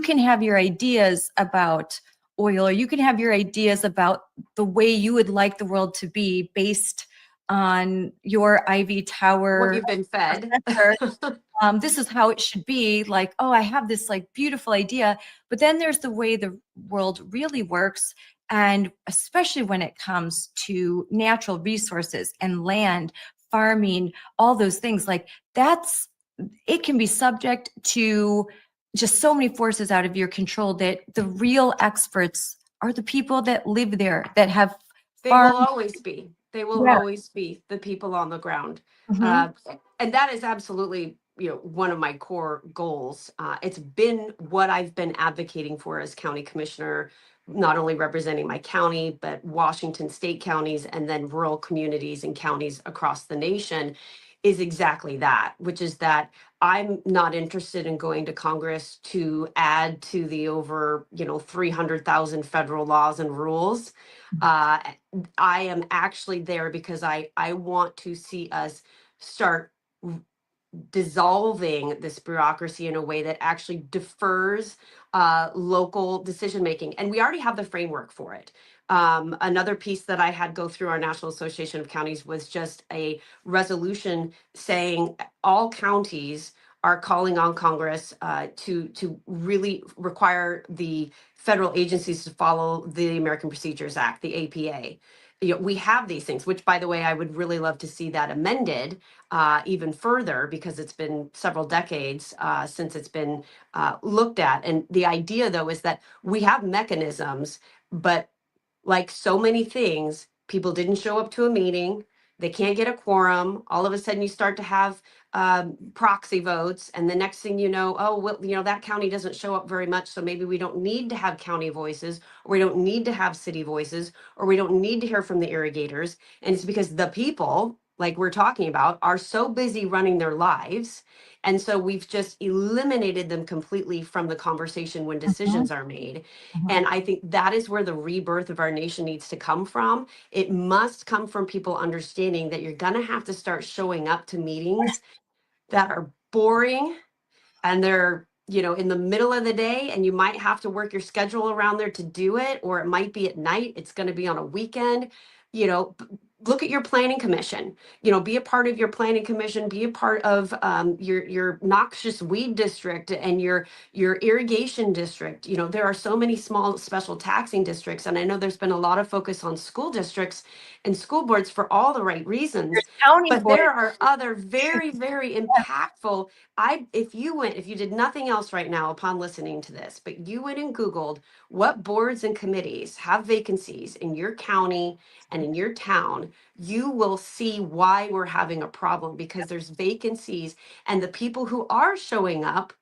can have your ideas about oil, or you can have your ideas about the way you would like the world to be based on your Ivy What Tower you've been fed. professor. This is how it should be. Like, oh, I have this like beautiful idea, but then there's the way the world really works. And especially when it comes to natural resources and land, farming, all those things, like it can be subject to just so many forces out of your control that the real experts are the people that live there, that have They will farmed. always be. They will Yeah. always be the people on the ground. Mhm. Uh, and that is absolutely, one of my core goals. It's been what I've been advocating for as county commissioner, not only representing my county, but Washington state counties and then rural communities and counties across the nation, is exactly that, which is that I'm not interested in going to Congress to add to the over, 300,000 federal laws and rules. Uh, I am actually there because I want to see us start dissolving this bureaucracy in a way that actually defers local decision making. And we already have the framework for it. Another piece that I had go through our National Association of Counties was just a resolution saying all counties are calling on Congress to really require the federal agencies to follow the American Procedures Act, the APA. We have these things, which, by the way, I would really love to see that amended even further, because it's been several decades since it's been looked at. And the idea, though, is that we have mechanisms, but like so many things, people didn't show up to a meeting. They can't get a quorum. All of a sudden, you start to have proxy votes, and the next thing you know, oh well, that county doesn't show up very much, so maybe we don't need to have county voices, or we don't need to have city voices, or we don't need to hear from the irrigators. And it's because the people, like we're talking about, are so busy running their lives, and so we've just eliminated them completely from the conversation when Mhm. decisions are made. Mhm. And I think that is where the rebirth of our nation needs to come from. It must come from people understanding that you're going to have to start showing up to meetings that are boring, and they're, in the middle of the day, and you might have to work your schedule around there to do it, or it might be at night, it's going to be on a weekend. Look at your planning commission. Be a part of your planning commission, be a part of your noxious weed district and your irrigation district. There are so many small special taxing districts, and I know there's been a lot of focus on school districts and school boards for all the right reasons, There's county but boards. there are other very, very impactful. If you did nothing else right now upon listening to this, but you went and Googled what boards and committees have vacancies in your county and in your town, you will see why we're having a problem, because there's vacancies, and the people who are showing up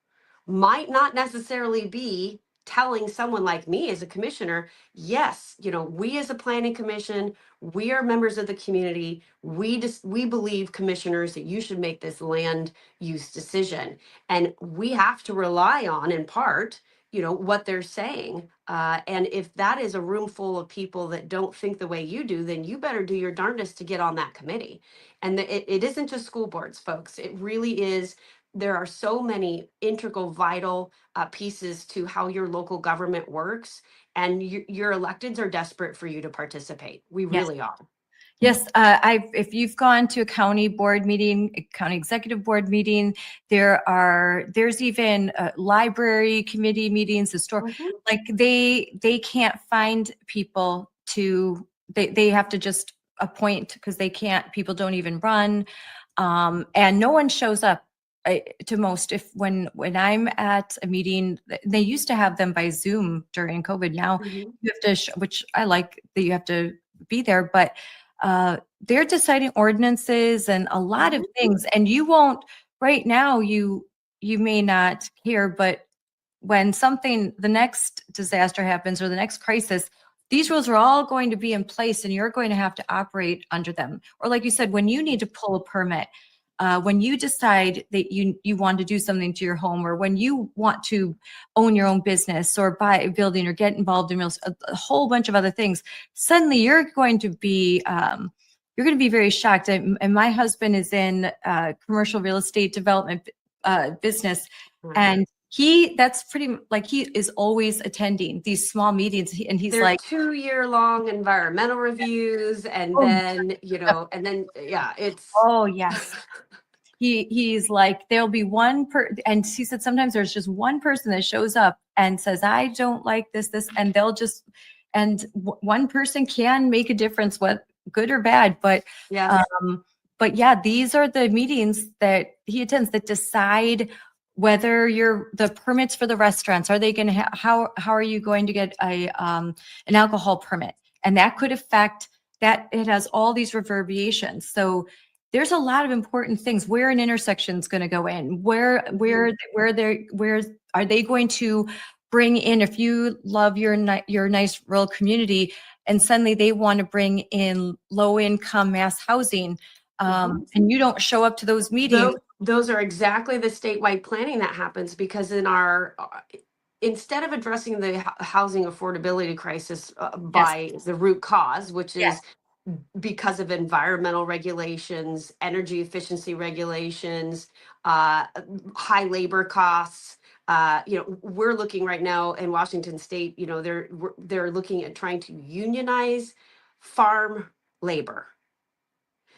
might not necessarily be telling someone like me as a commissioner, yes, we as a planning commission, we are members of the community. We believe, commissioners, that you should make this land use decision. And we have to rely on, in part, what they're saying. And if that is a room full of people that don't think the way you do, then you better do your darndest to get on that committee. And it isn't just school boards, folks. It really is. There are so many integral, vital pieces to how your local government works. And your electeds are desperate for you to participate. We Yes. really are. Yes, if you've gone to a county board meeting, a county executive board meeting, there's even library committee meetings, like they can't find people they have to just appoint, because people don't even run, and no one shows up. To most, when I'm at a meeting, they used to have them by Zoom during COVID. Now Mhm. you have to, which I like that you have to be there, but they're deciding ordinances and a lot of things, and you won't right now. You may not hear, but when the next disaster happens or the next crisis, these rules are all going to be in place, and you're going to have to operate under them. Or like you said, when you need to pull a permit, when you decide that you want to do something to your home, or when you want to own your own business or buy a building or get involved in a whole bunch of other things, suddenly you're going to be very shocked. And my husband is in commercial real estate development business, and that's pretty like he is always attending these small meetings, and he's They're like, 2-year-long environmental reviews, and oh, then, yeah, it's. oh yes. He's like, there'll be and he said sometimes there's just one person that shows up and says, I don't like this, and one person can make a difference, what good or bad. Yes. But yeah, these are the meetings that he attends that decide whether the permits for the restaurants, are they going to how are you going to get an alcohol permit? And that could affect that. It has all these reverberations. So there's a lot of important things. Where an intersection is going to go in, where are they going to bring in, if you love your nice rural community and suddenly they want to bring in low income mass housing, and you don't show up to those meetings. Those are exactly the statewide planning that happens, because instead of addressing the housing affordability crisis by the root cause, which Yes. is because of environmental regulations, energy efficiency regulations, high labor costs. We're looking right now in Washington State. They're looking at trying to unionize farm labor.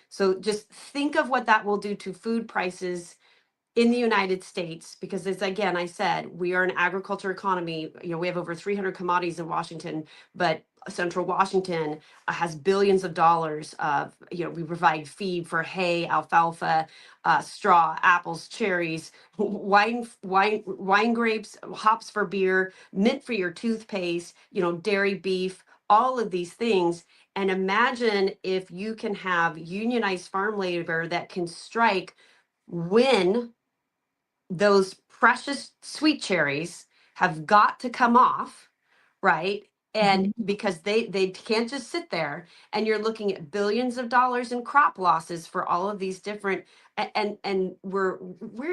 So just think of what that will do to food prices in the United States, because, as again I said, we are an agriculture economy. We have over 300 commodities in Washington, but Central Washington has billions of dollars of, we provide feed for hay, alfalfa, straw, apples, cherries, wine grapes, hops for beer, mint for your toothpaste, dairy, beef, all of these things. And imagine if you can have unionized farm labor that can strike when those precious sweet cherries have got to come off, right? And because they can't just sit there, and you're looking at billions of dollars in crop losses for all of these different, and we're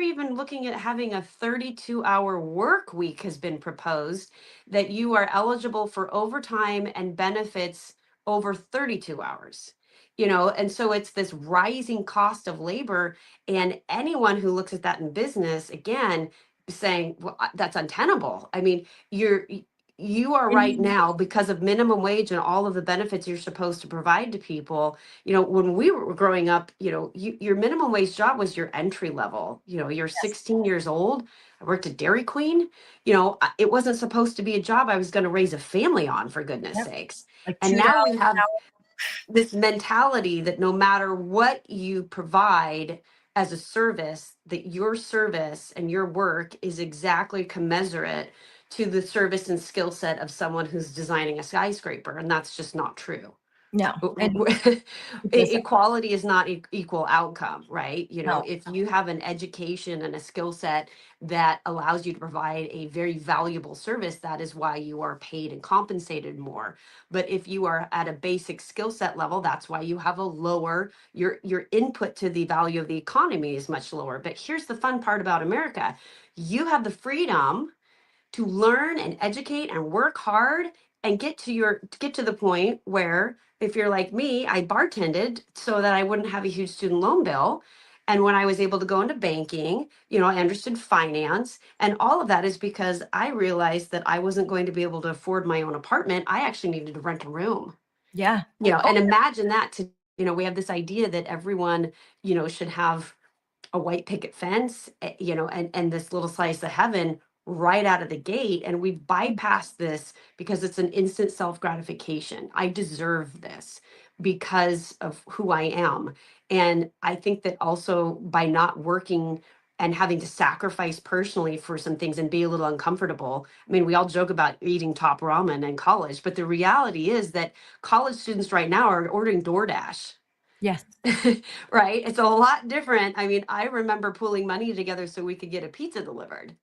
even looking at having a 32-hour work week has been proposed, that you are eligible for overtime and benefits over 32 hours. And so it's this rising cost of labor, and anyone who looks at that in business, again, saying, well, that's untenable. I mean, you are right now, because of minimum wage and all of the benefits you're supposed to provide to people. When we were growing up, your minimum wage job was your entry level. You're 16 years old. I worked at Dairy Queen. It wasn't supposed to be a job I was going to raise a family on, for goodness sakes. Like And $2 now we an have hour. this mentality that no matter what you provide as a service, that your service and your work is exactly commensurate to the service and skill set of someone who's designing a skyscraper. And that's just not true. No, and it doesn't. Equality is not equal outcome, right? No. If you have an education and a skill set that allows you to provide a very valuable service, that is why you are paid and compensated more. But if you are at a basic skill set level, that's why you have a lower, your input to the value of the economy is much lower. But here's the fun part about America. You have the freedom to learn and educate and work hard and get to the point where, if you're like me, I bartended so that I wouldn't have a huge student loan bill. And when I was able to go into banking, I understood finance, and all of that is because I realized that I wasn't going to be able to afford my own apartment. I actually needed to rent a room. Yeah. And imagine that. We have this idea that everyone, should have a white picket fence, and this little slice of heaven right out of the gate. And we've bypassed this because it's an instant self gratification. I deserve this because of who I am. And I think that also by not working and having to sacrifice personally for some things and be a little uncomfortable. I mean, we all joke about eating top ramen in college, but the reality is that college students right now are ordering DoorDash. Yes. Right? It's a lot different. I mean, I remember pooling money together so we could get a pizza delivered.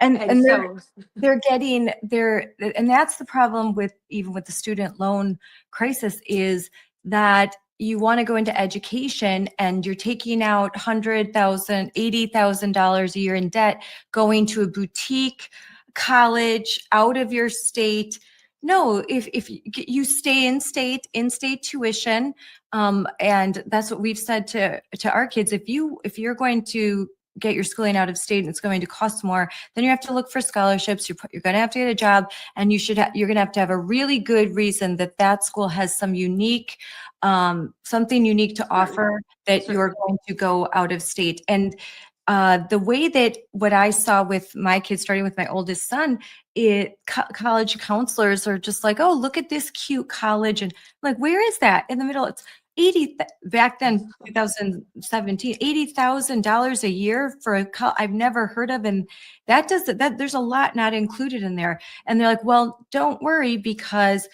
And And they're so, getting there, and that's the problem with even with the student loan crisis, is that you want to go into education and you're taking out $100,000, $80,000 a year in debt, going to a boutique college out of your state. No, if you stay in-state tuition, and that's what we've said to our kids. If you're going to get your schooling out of state and it's going to cost more, then you have to look for scholarships. You're going to have to get a job, and you're going to have a really good reason that school has some unique, something unique to offer, that you're going to go out of state. And the way that what I saw with my kids, starting with my oldest son, college counselors are just like, oh, look at this cute college. And I'm like, where is that? In the middle, it's back then, 2017, $80,000 a year for I've never heard of. And that there's a lot not included in there. And they're like, well, don't worry, because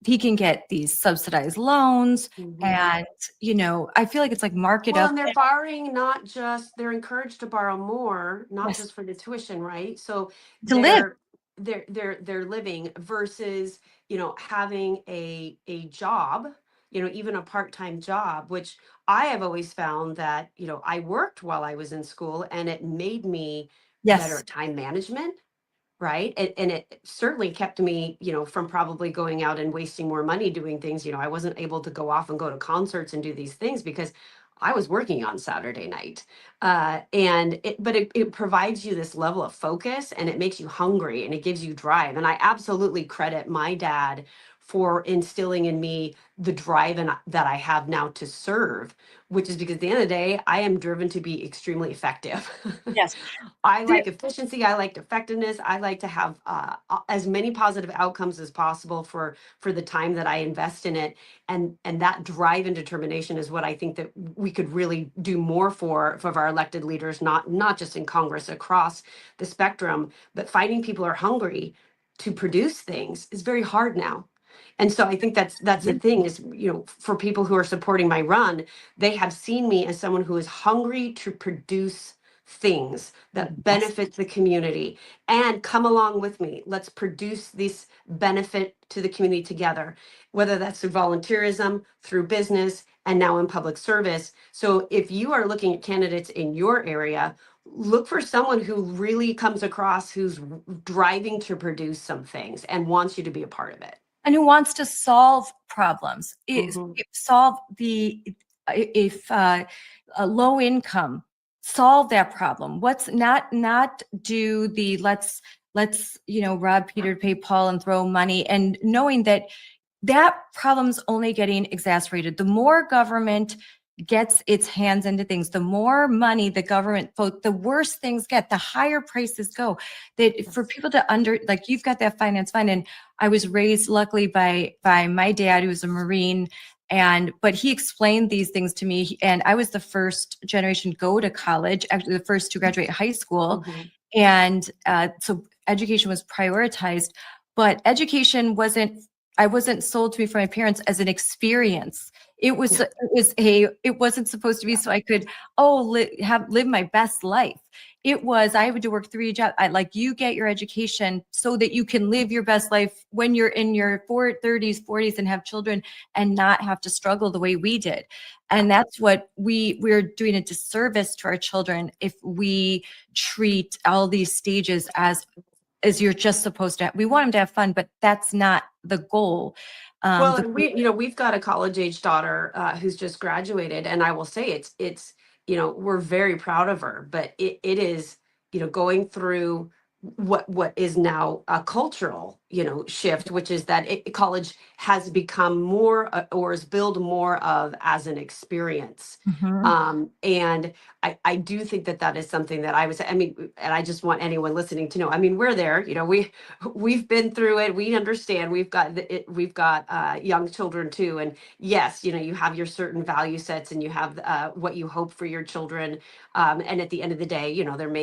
he can get these subsidized loans. And, I feel like it's like market up. And they're borrowing, they're encouraged to borrow more, not Yes. just for the tuition, right? So To live. they're living versus, having a job, even a part-time job, which I have always found that, I worked while I was in school, and it made me better Yes. at time management. Right. And it certainly kept me, from probably going out and wasting more money doing things. I wasn't able to go off and go to concerts and do these things because I was working on Saturday night. But it provides you this level of focus, and it makes you hungry, and it gives you drive. And I absolutely credit my dad for instilling in me the drive that I have now to serve, which is because at the end of the day, I am driven to be extremely effective. Yes. I like efficiency. I like effectiveness. I like to have as many positive outcomes as possible for the time that I invest in it, and that drive and determination is what I think that we could really do more for our elected leaders, not just in Congress, across the spectrum. But finding people who are hungry to produce things is very hard now. And so I think that's the thing is, for people who are supporting my run, they have seen me as someone who is hungry to produce things that benefit the community, and come along with me. Let's produce this benefit to the community together, whether that's through volunteerism, through business, and now in public service. So if you are looking at candidates in your area, look for someone who really comes across, who's driving to produce some things and wants you to be a part of it. And who wants to solve problems, solve if a low income, solve that problem. What's not do the let's rob Peter to pay Paul and throw money, and knowing that problem's only getting exacerbated. The more government gets its hands into things, the more money the government vote, the worse things get, the higher prices go. That for people to you've got that finance fund, and I was raised luckily by my dad, who was a Marine, but he explained these things to me, and I was the first generation to go to college, actually the first to graduate high school. And so education was prioritized, but education wasn't I wasn't sold to me from my parents as an experience. It was, Yeah. it wasn't supposed to be so I could, live my best life. It was, I had to work 3 jobs. You get your education so that you can live your best life when you're in your 30s, 40s and have children and not have to struggle the way we did. And that's what we're doing a disservice to our children if we treat all these stages as you're just supposed to have. We want them to have fun, but that's not the goal. Well, The and we've got a college age daughter who's just graduated, and I will say it's we're very proud of her, but it is going through what is now a cultural shift, which is that college has become more or is billed more of as an experience. Mhm. And I do think that is something that I mean, and I just want anyone listening to know. I mean, we're there. We've been through it. We understand. We've got young children too. And yes, you have your certain value sets, and you have what you hope for your children. And at the end of the day,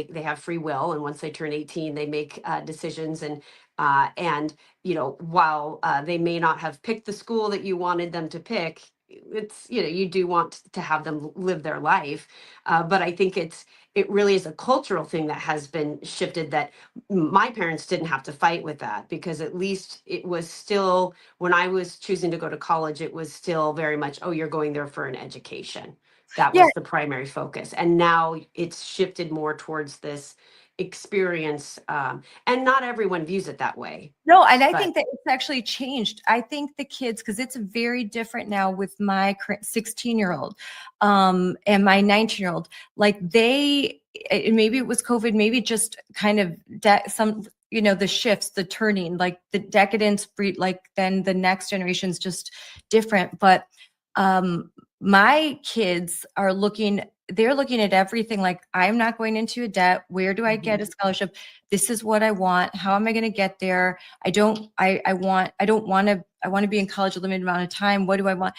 they have free will, and once they turn 18, they make decisions. And while they may not have picked the school that you wanted them to pick, it's you do want to have them live their life. But I think it really is a cultural thing that has been shifted, that my parents didn't have to fight with that, because at least it was still, when I was choosing to go to college, it was still very much, oh, you're going there for an education. That Yeah, was the primary focus. And now it's shifted more towards this experience. And not everyone views it that way. no, and I But think that it's actually changed. I think the kids, because it's very different now with my 16-year-old and my 19-year-old, maybe it was COVID, maybe just kind of the shifts, the turning, like the decadence, then the next generation's just different. But my kids they're looking at everything like, I'm not going into a debt. Where do I get a scholarship? This is what I want. How am I going to get there? I want to be in college a limited amount of time. What do I want?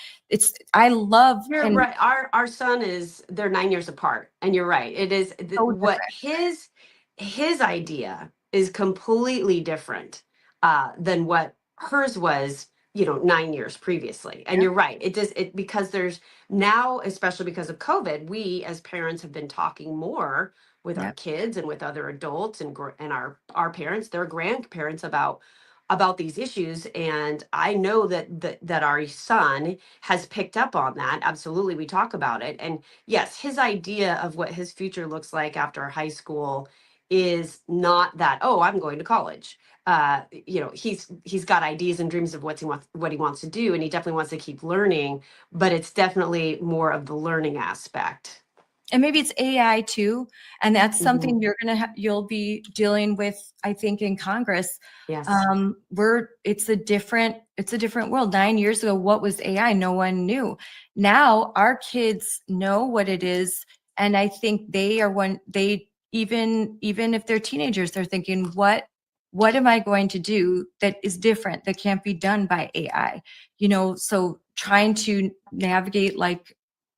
I love, you're and right. Our son they're 9 years apart, and you're right. It is so what different. his idea is completely different than what hers was, 9 years previously. And Yeah. you're right. Because there's now, especially because of COVID, we as parents have been talking more with our Yeah. kids and with other adults and our parents, their grandparents, about these issues. And I know that our son has picked up on that. Absolutely, we talk about it. And yes, his idea of what his future looks like after high school is not that, oh, I'm going to college. He's got ideas and dreams of what he wants to do, and he definitely wants to keep learning, but it's definitely more of the learning aspect. And maybe it's AI too. And that's Mhm. something you'll be dealing with, I think, in Congress. Yes. It's a different world. 9 years ago, what was AI? No one knew. Now our kids know what it is. And I think even if they're teenagers, they're thinking, what am I going to do that is different, that can't be done by AI? So trying to navigate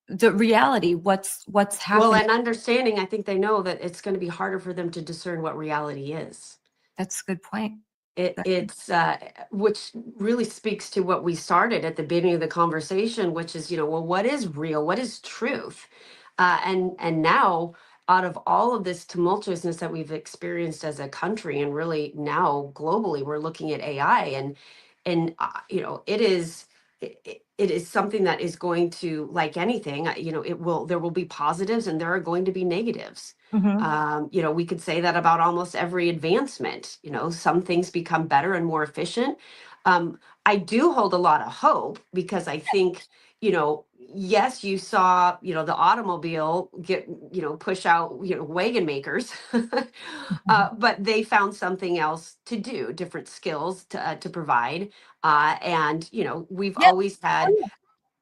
the reality, what's Well, happening. and understanding, I think they know that it's going to be harder for them to discern what reality is. That's a good point. It's which really speaks to what we started at the beginning of the conversation, which is, well, what is real, what is truth? And now, out of all of this tumultuousness that we've experienced as a country, and really now globally, we're looking at AI. And it is something that is going to, like anything, there will be positives and there are going to be negatives. Mhm. We could say that about almost every advancement. Some things become better and more efficient. I do hold a lot of hope, because I think, yes, you saw, the automobile push out, wagon makers, Mhm. but they found something else to do, different skills to provide. And, we've Yeah. always Oh, had,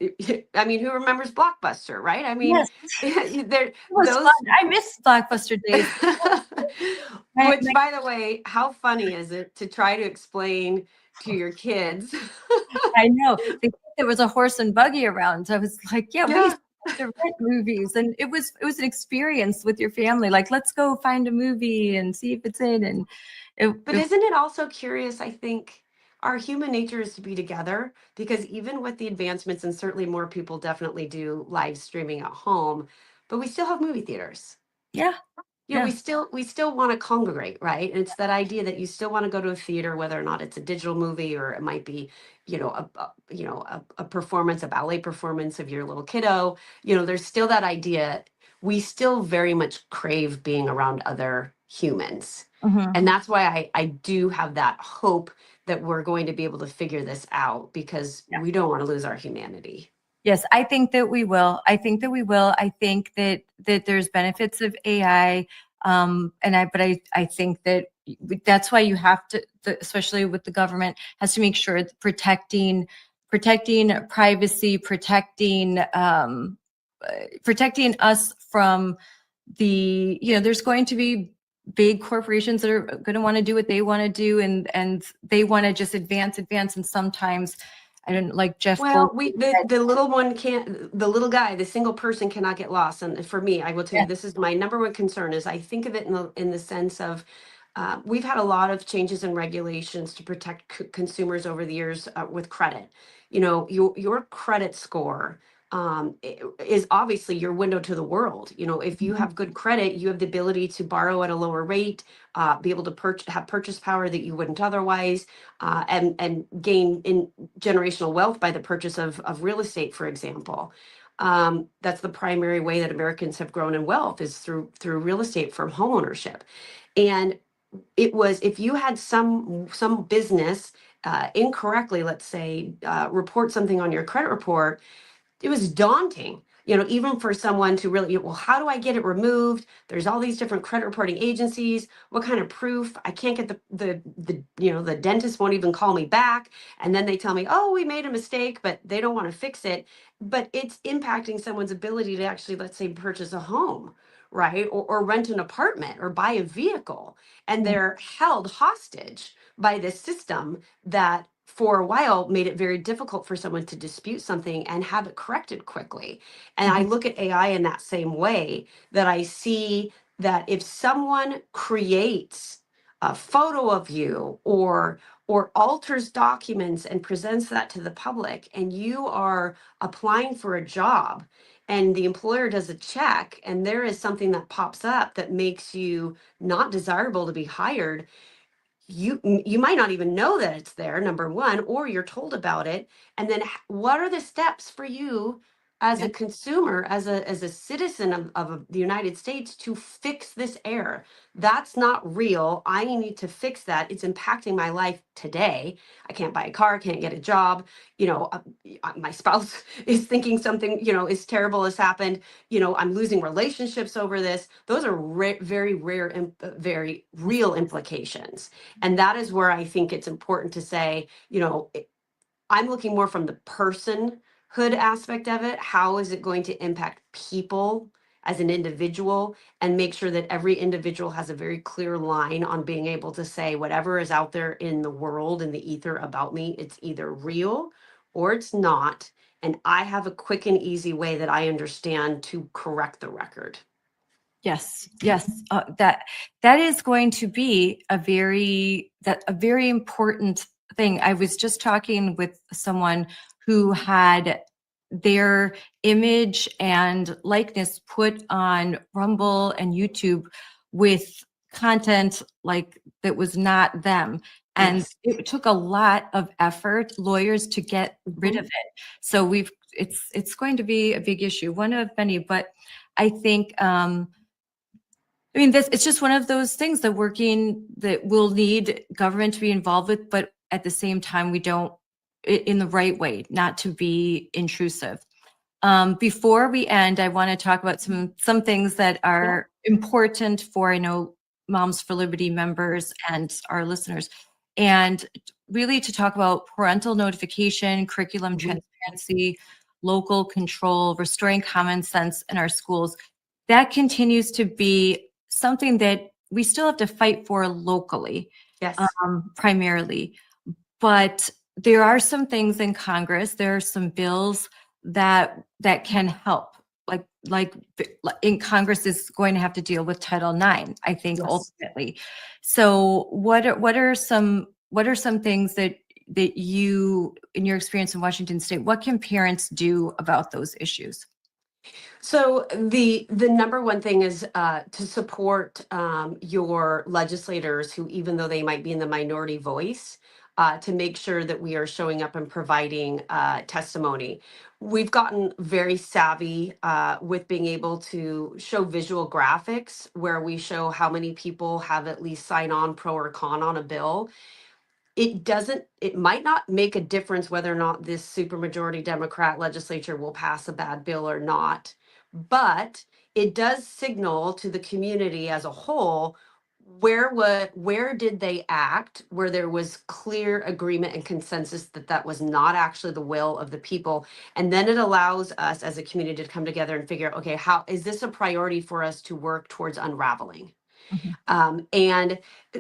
yeah. I mean, who remembers Blockbuster, right? I mean, Yes. there, It was fun. those I miss Blockbuster days. My, Which, by the way, how funny is it to try to explain to your kids? I know. They think there was a horse and buggy around. So I was like, yeah, we Yeah. used to rent movies, and it was an experience with your family. Like, let's go find a movie and see if it's in. And But it isn't it also curious? I think our human nature is to be together, because even with the advancements, and certainly more people definitely do live streaming at home, but we still have movie theaters. Yeah. You know, Yeah. we still want to congregate, right? And it's that idea that you still want to go to a theater, whether or not it's a digital movie, or it might be, a performance, a ballet performance of your little kiddo. There's still that idea. We still very much crave being around other humans. Mhm. And that's why I do have that hope that we're going to be able to figure this out, because we don't want to lose our humanity. Yes, I think that we will. I think that we will. I think that there's benefits of AI, but I think that that's why you have to, especially with the government, has to make sure it's protecting privacy, protecting us from there's going to be big corporations that are going to want to do what they want to do, and they want to just advance, and sometimes I don't like Jeff Well, Gold. the little one can't, the little guy, the single person cannot get lost. And for me, I will tell you, this is my number one concern. Is I think of it in the sense of, we've had a lot of changes in regulations to protect consumers over the years, with credit. Your credit score, is obviously your window to the world. If you have good credit, you have the ability to borrow at a lower rate, be able to have purchase power that you wouldn't otherwise, and gain in generational wealth by the purchase of real estate, for example. That's the primary way that Americans have grown in wealth, is through real estate, from home ownership. And it was, if you had some business, incorrectly, let's say, report something on your credit report, it was daunting, even for someone to really, well, how do I get it removed? There's all these different credit reporting agencies. What kind of proof? I can't get the dentist won't even call me back. And then they tell me, oh, we made a mistake, but they don't want to fix it. But it's impacting someone's ability to actually, let's say, purchase a home, right? Or rent an apartment, or buy a vehicle. And they're held hostage by this system that for a while made it very difficult for someone to dispute something and have it corrected quickly. And I look at AI in that same way, that I see that if someone creates a photo of you, or alters documents and presents that to the public, and you are applying for a job, and the employer does a check, and there is something that pops up that makes you not desirable to be hired, you might not even know that it's there, number one, or you're told about it. And then what are the steps for you as Yeah. a consumer, as a citizen of the United States, to fix this error? That's not real. I need to fix that. It's impacting my life today. I can't buy a car, can't get a job. My spouse is thinking something, is terrible has happened. I'm losing relationships over this. Those are very rare and very real implications. And that is where I think it's important to say, I'm looking more from the personhood aspect of it. How is it going to impact people as an individual, and make sure that every individual has a very clear line on being able to say, whatever is out there in the world, in the ether about me, it's either real or it's not. And I have a quick and easy way that I understand to correct the record. Yes, yes. That is going to be a very important thing. I was just talking with someone who had their image and likeness put on Rumble and YouTube with content like that was not them. And Yes. it took a lot of effort, lawyers, to get rid of it. So it's going to be a big issue, one of many, but I think, it's just one of those things that we'll need government to be involved with, but at the same time, we don't, in the right way, not to be intrusive. Before we end, I want to talk about some things that are important for, I know, Moms for Liberty members and our listeners, and really to talk about parental notification, curriculum transparency, local control, restoring common sense in our schools. That continues to be something that we still have to fight for locally, Yes. primarily. But there are some things in Congress, there are some bills that can help. Like in Congress is going to have to deal with Title IX, I think, Yes. ultimately. So what are some things that that you, in your experience in Washington State, what can parents do about those issues? So the number one thing is to support your legislators who, even though they might be in the minority voice, to make sure that we are showing up and providing testimony. We've gotten very savvy with being able to show visual graphics where we show how many people have at least signed on pro or con on a bill. It might not make a difference whether or not this supermajority Democrat legislature will pass a bad bill or not, but it does signal to the community as a whole where did they act where there was clear agreement and consensus that that was not actually the will of the people. And then it allows us as a community to come together and figure out, okay, how is this a priority for us to work towards unraveling? Mhm. And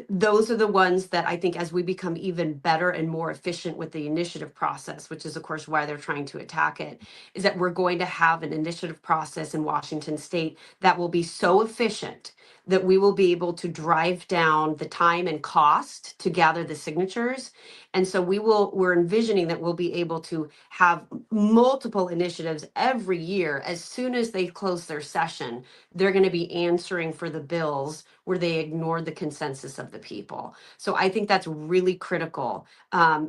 those are the ones that I think as we become even better and more efficient with the initiative process, which is of course why they're trying to attack it, is that we're going to have an initiative process in Washington State that will be so efficient that we will be able to drive down the time and cost to gather the signatures. And so we're envisioning that we'll be able to have multiple initiatives every year. As soon as they close their session, they're going to be answering for the bills where they ignored the consensus of the people. So I think that's really critical.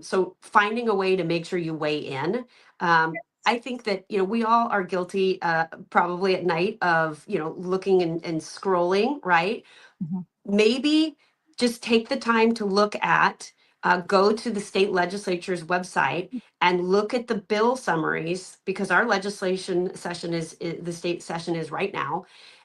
So finding a way to make sure you weigh in. I think that, we all are guilty probably at night of, looking and scrolling, right? Mhm. Maybe just take the time to look at, go to the state legislature's website and look at the bill summaries, because our legislation session the state session is right now,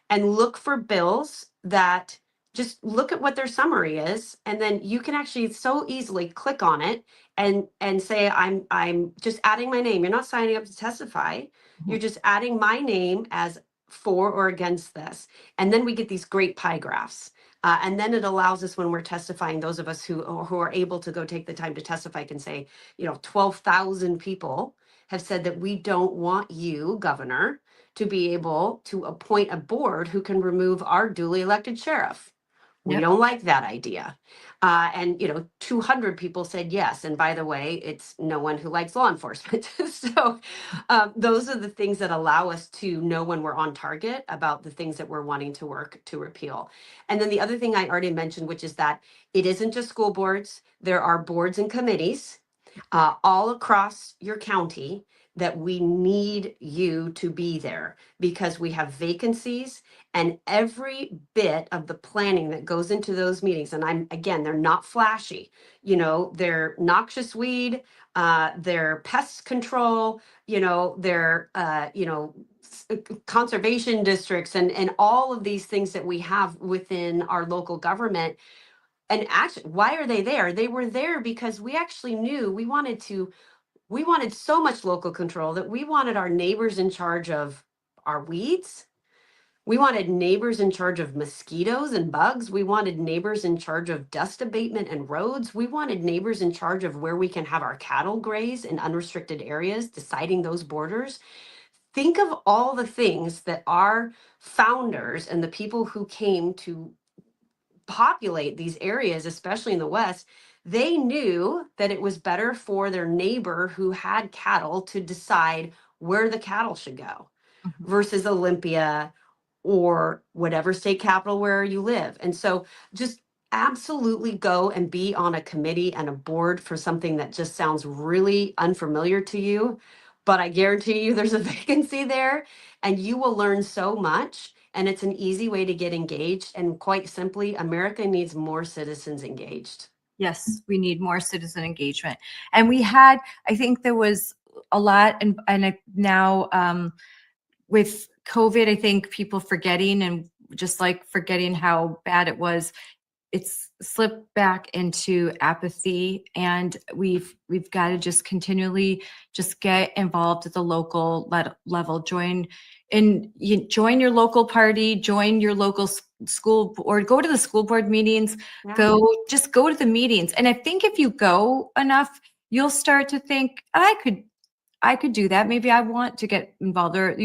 and look for bills that just look at what their summary is. And then you can actually so easily click on it and say, I'm just adding my name. You're not signing up to testify. You're just adding my name as for or against this. And then we get these great pie graphs. And then it allows us, when we're testifying, those of us who are able to go take the time to testify can say, 12,000 people have said that we don't want you, Governor, to be able to appoint a board who can remove our duly elected sheriff. We Yep. don't like that idea. And 200 people said yes. And by the way, it's no one who likes law enforcement. So those are the things that allow us to know when we're on target about the things that we're wanting to work to repeal. And then the other thing I already mentioned, which is that it isn't just school boards. There are boards and committees all across your county that we need you to be there, because we have vacancies, and every bit of the planning that goes into those meetings, and they're not flashy, they're noxious weed, they're pest control, they're conservation districts, and all of these things that we have within our local government. And actually, why are they there? They were there because we actually knew we wanted so much local control that we wanted our neighbors in charge of our weeds. We wanted neighbors in charge of mosquitoes and bugs. We wanted neighbors in charge of dust abatement and roads. We wanted neighbors in charge of where we can have our cattle graze in unrestricted areas, deciding those borders. Think of all the things that our founders and the people who came to populate these areas, especially in the West, they knew that it was better for their neighbor who had cattle to decide where the cattle should go Mhm. versus Olympia or whatever state capital where you live. And so just absolutely go and be on a committee and a board for something that just sounds really unfamiliar to you. But I guarantee you there's a vacancy there, and you will learn so much. And it's an easy way to get engaged. And quite simply, America needs more citizens engaged. Yes, we need more citizen engagement. And I think there was a lot, and now with COVID, I think people forgetting, and just like forgetting how bad it was, it's slipped back into apathy, and we've got to just continually just get involved at the local level. Join your local party, join your local school, or go to the school board meetings. Yeah. Go to the meetings, and I think if you go enough, you'll start to think, I could do that. Maybe I want to get involved. Or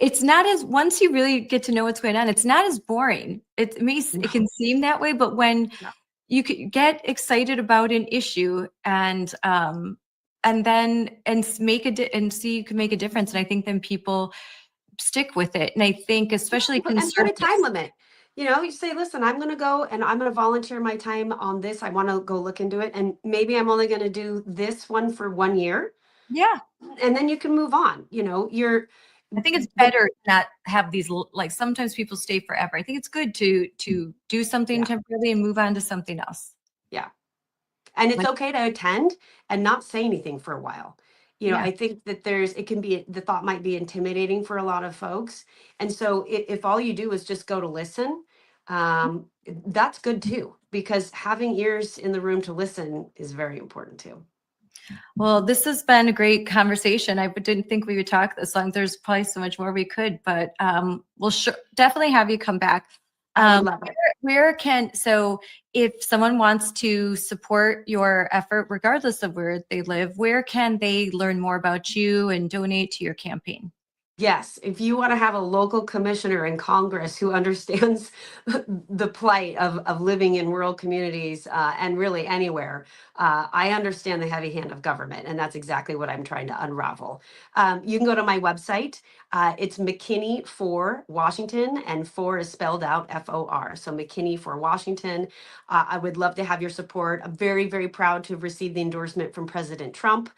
it's not as, once you really get to know what's going on, it's not as boring. It can seem that way, but when No. you could get excited about an issue and then and see you can make a difference. And I think then people stick with it. And I think especially And put a time conservatives. limit. You know, you say, listen, I'm going to go and I'm going to volunteer my time on this. I want to go look into it. And maybe I'm only going to do this one for 1 year. Yeah. And then you can move on. You know, I think it's better to not have these like sometimes people stay forever. I think it's good to do something Yeah. temporarily and move on to something else. Yeah. And it's Like, okay to attend and not say anything for a while. You know, yeah. I think that it can be, the thought might be intimidating for a lot of folks. And so if all you do is just go to listen, that's good too, because having ears in the room to listen is very important too. Well, this has been a great conversation. I didn't think we would talk this long. There's probably so much more we could, but we'll definitely have you come back. I would love it. So if someone wants to support your effort, regardless of where they live, where can they learn more about you and donate to your campaign? Yes, if you want to have a local commissioner in Congress who understands the plight of living in rural communities and really anywhere, I understand the heavy hand of government, and that's exactly what I'm trying to unravel. You can go to my website. It's McKinney for Washington, and for is spelled out FOR. So McKinney for Washington. I would love to have your support. I'm very, very proud to have received the endorsement from President Trump.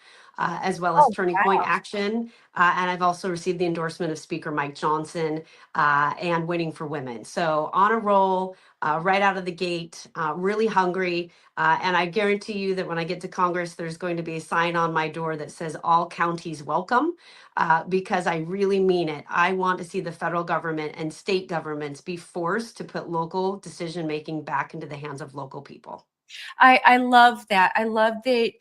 As well as Oh, Turning Point Action. And I've also received the endorsement of Speaker Mike Johnson and Winning for Women. So on a roll, right out of the gate, really hungry. And I guarantee you that when I get to Congress, there's going to be a sign on my door that says all counties welcome, because I really mean it. I want to see the federal government and state governments be forced to put local decision making back into the hands of local people. I love that. I love that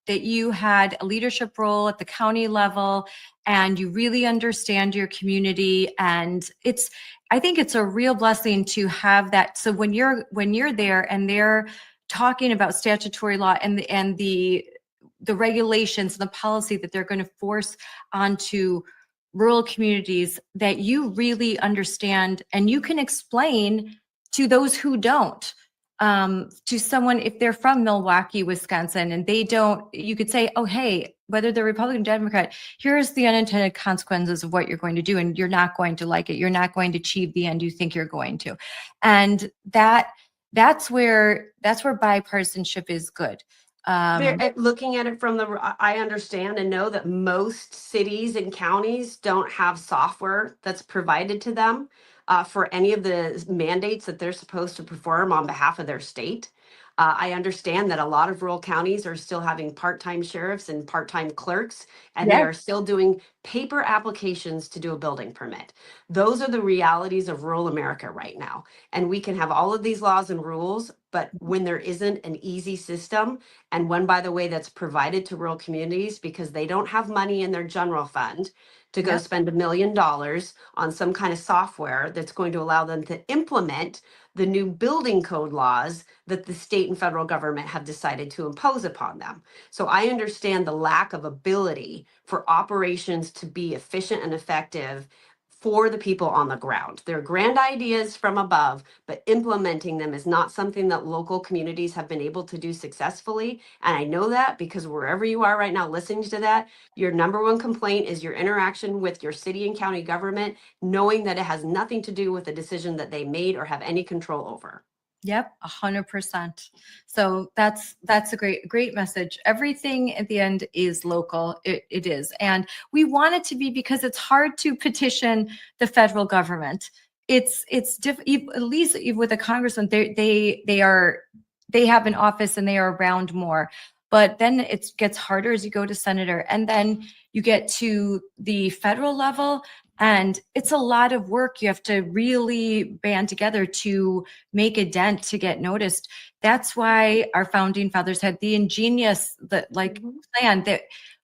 that you had a leadership role at the county level and you really understand your community. And I think it's a real blessing to have that. So when you're there and they're talking about statutory law and the regulations and the policy that they're going to force onto rural communities, that you really understand and you can explain to those who don't. To someone, if they're from Milwaukee, Wisconsin, and they don't, you could say, oh, hey, whether they're Republican or Democrat, here's the unintended consequences of what you're going to do, and you're not going to like it. You're not going to achieve the end you think you're going to. And that's where bipartisanship is good. Looking at it from I understand and know that most cities and counties don't have software that's provided to them for any of the mandates that they're supposed to perform on behalf of their state. I understand that a lot of rural counties are still having part-time sheriffs and part-time clerks, and they Yes. are still doing paper applications to do a building permit. Those are the realities of rural America right now. And we can have all of these laws and rules, but when there isn't an easy system, and one, by the way, that's provided to rural communities because they don't have money in their general fund to go Yep. spend $1 million on some kind of software that's going to allow them to implement the new building code laws that the state and federal government have decided to impose upon them. So I understand the lack of ability for operations to be efficient and effective for the people on the ground. They're grand ideas from above, but implementing them is not something that local communities have been able to do successfully. And I know that because wherever you are right now listening to that, your number one complaint is your interaction with your city and county government, knowing that it has nothing to do with the decision that they made or have any control over. Yep, 100%. So that's a great message. Everything at the end is local. It is, and we want it to be because it's hard to petition the federal government. It's at least even with a congressman, they have an office and they are around more. But then it gets harder as you go to senator, and then you get to the federal level. And it's a lot of work. You have to really band together to make a dent to get noticed. That's why our founding fathers had the ingenious plan that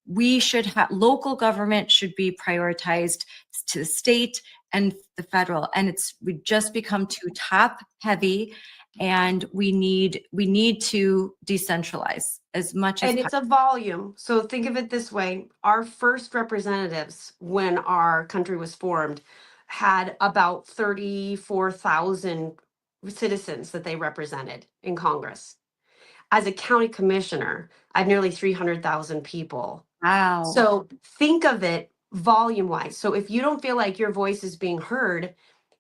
we should have local government should be prioritized to the state and the federal. And we just become too top heavy, and we need to decentralize as much as And it's a volume. So think of it this way. Our first representatives, when our country was formed, had about 34,000 citizens that they represented in Congress. As a county commissioner, I have nearly 300,000 people. Wow. So think of it volume wise. So if you don't feel like your voice is being heard,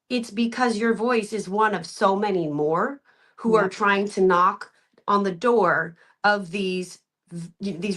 it's because your voice is one of so many more who Yeah. are trying to knock on the door of these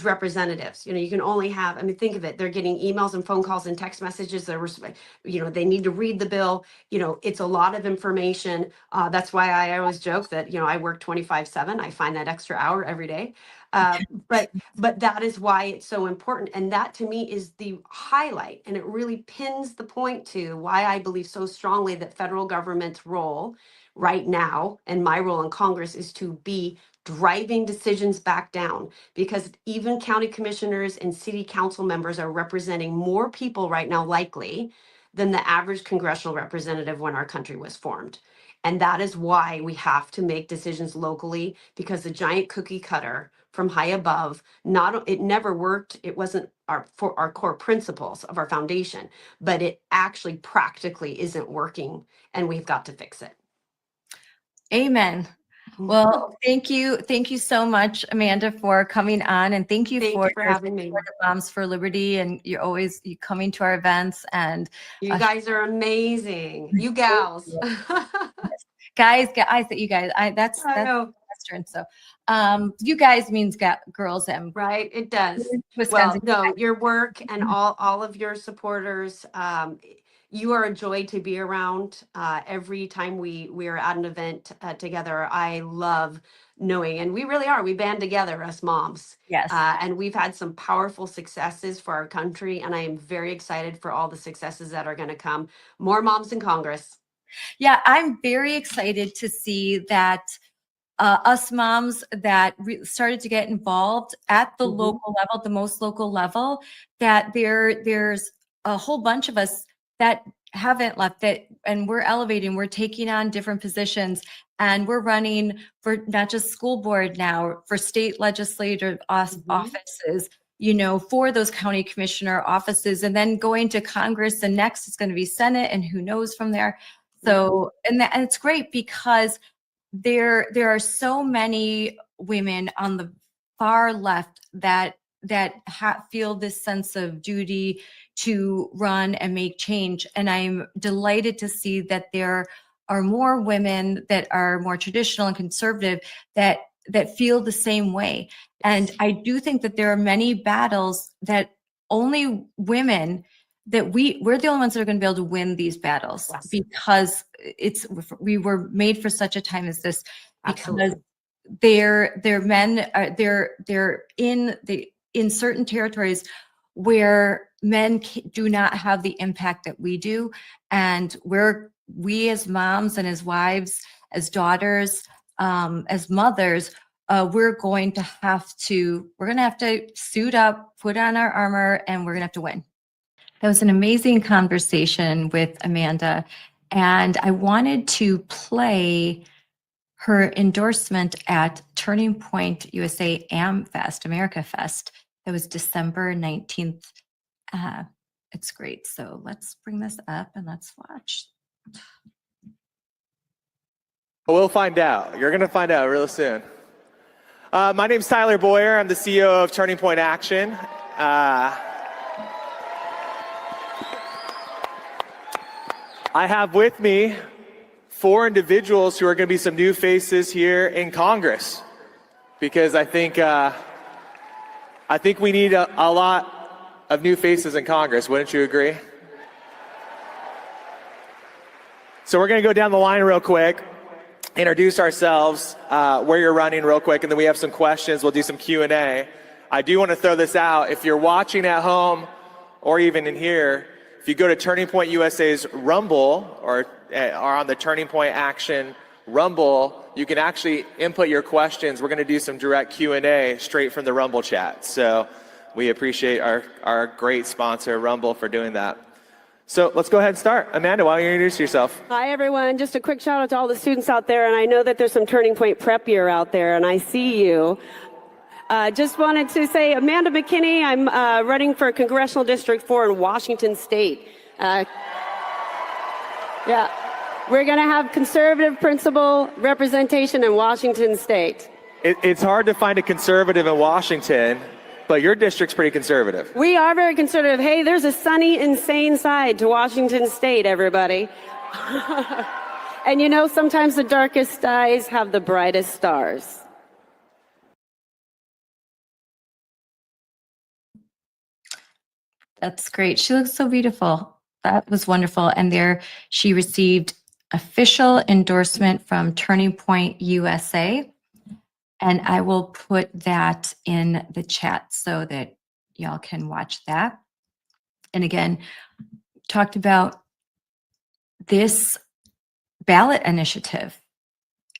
representatives. You can only have, I mean, think of it, they're getting emails and phone calls and text messages. They need to read the bill. It's a lot of information. That's why I always joke that, I work 25/7. I find that extra hour every day. But that is why it's so important. And that to me is the highlight. And it really pins the point to why I believe so strongly that federal government's role right now, and my role in Congress, is to be driving decisions back down, because even county commissioners and city council members are representing more people right now, likely, than the average congressional representative when our country was formed. And that is why we have to make decisions locally, because the giant cookie cutter from high above, it never worked. It wasn't for our core principles of our foundation, but it actually practically isn't working, and we've got to fix it. Amen. Well, thank you so much, Amanda, for coming on, and thank you for having me. Moms for Liberty, and you coming to our events, and you guys are amazing. You gals. guys, you guys, that's Western. So, you guys means girls, and right, it does. Wisconsin. Well, no, your work and all of your supporters. You are a joy to be around. Every time we are at an event together, I love knowing, and we really are. We band together, us moms. Yes. And we've had some powerful successes for our country, and I am very excited for all the successes that are going to come. More moms in Congress. Yeah, I'm very excited to see that us moms that started to get involved at the local level, the most local level, that there's a whole bunch of us that haven't left it, and we're elevating, we're taking on different positions, and we're running for not just school board now, for state legislative offices, for those county commissioner offices, and then going to Congress, and next it's going to be Senate, and who knows from there. So, and it's great, because there are so many women on the far left that feel this sense of duty to run and make change. And I'm delighted to see that there are more women that are more traditional and conservative that feel the same way. And I do think that there are many battles that only women, that we're the only ones that are going to be able to win these battles, because we were made for such a time as this, because they're men, they're in certain territories where men do not have the impact that we do. And we as moms and as wives, as daughters, as mothers, we're going to have to suit up, put on our armor, and we're going to have to win. That was an amazing conversation with Amanda, and I wanted to play her endorsement at Turning Point USA AmFest, America Fest. That was December 19th. It's great. So let's bring this up and let's watch. We'll find out. You're going to find out real soon. My name's Tyler Boyer. I'm the CEO of Turning Point Action. I have with me 4 individuals who are going to be some new faces here in Congress, because I think we need a lot of new faces in Congress. Wouldn't you agree? So we're going to go down the line real quick, introduce ourselves, where you're running real quick, and then we have some questions. We'll do some Q&A. I do want to throw this out. If you're watching at home or even in here, if you go to Turning Point USA's Rumble or on the Turning Point Action Rumble, you can actually input your questions. We're going to do some direct Q&A straight from the Rumble chat. So we appreciate our great sponsor, Rumble, for doing that. So let's go ahead and start. Amanda, why don't you introduce yourself? Hi, everyone. Just a quick shout out to all the students out there. And I know that there's some Turning Point prep year out there, and I see you. Just wanted to say, Amanda McKinney, I'm running for Congressional District 4 in Washington State. Yeah. We're going to have conservative principal representation in Washington State. It's hard to find a conservative in Washington, but your district's pretty conservative. We are very conservative. Hey, there's a sunny, insane side to Washington State, everybody. And you know, sometimes the darkest skies have the brightest stars. That's great. She looks so beautiful. That was wonderful. And there she received official endorsement from Turning Point USA. And I will put that in the chat so that y'all can watch that. And again, talked about this ballot initiative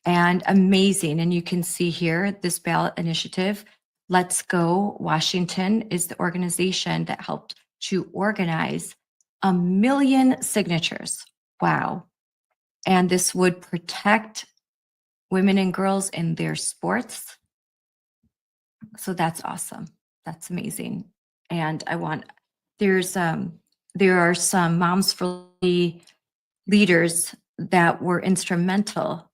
and amazing. And you can see here, this ballot initiative, Let's Go Washington is the organization that helped to organize 1 million signatures. Wow. And this would protect women and girls in their sports. So that's awesome. That's amazing. And there are some Moms for Liberty leaders that were instrumental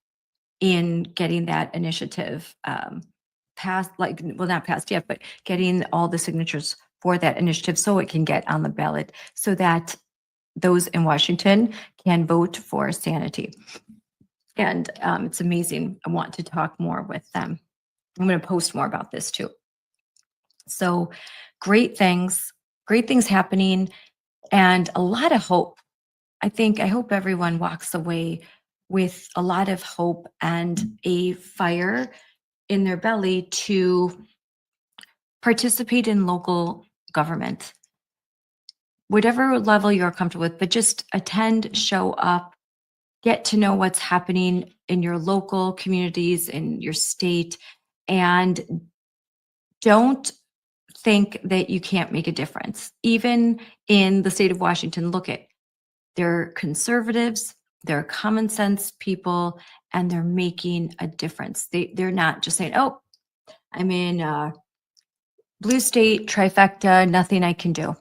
in getting that initiative passed, not passed yet, but getting all the signatures for that initiative so it can get on the ballot so that those in Washington can vote for sanity. And it's amazing. I want to talk more with them. I'm going to post more about this too. So great things happening and a lot of hope. I hope everyone walks away with a lot of hope and a fire in their belly to participate in local government, whatever level you're comfortable with, but just attend, show up, get to know what's happening in your local communities, in your state, and don't think that you can't make a difference. Even in the state of Washington, look at, they're conservatives, they're common sense people, and they're making a difference. They're not just saying, oh, I'm in blue state, trifecta, nothing I can do.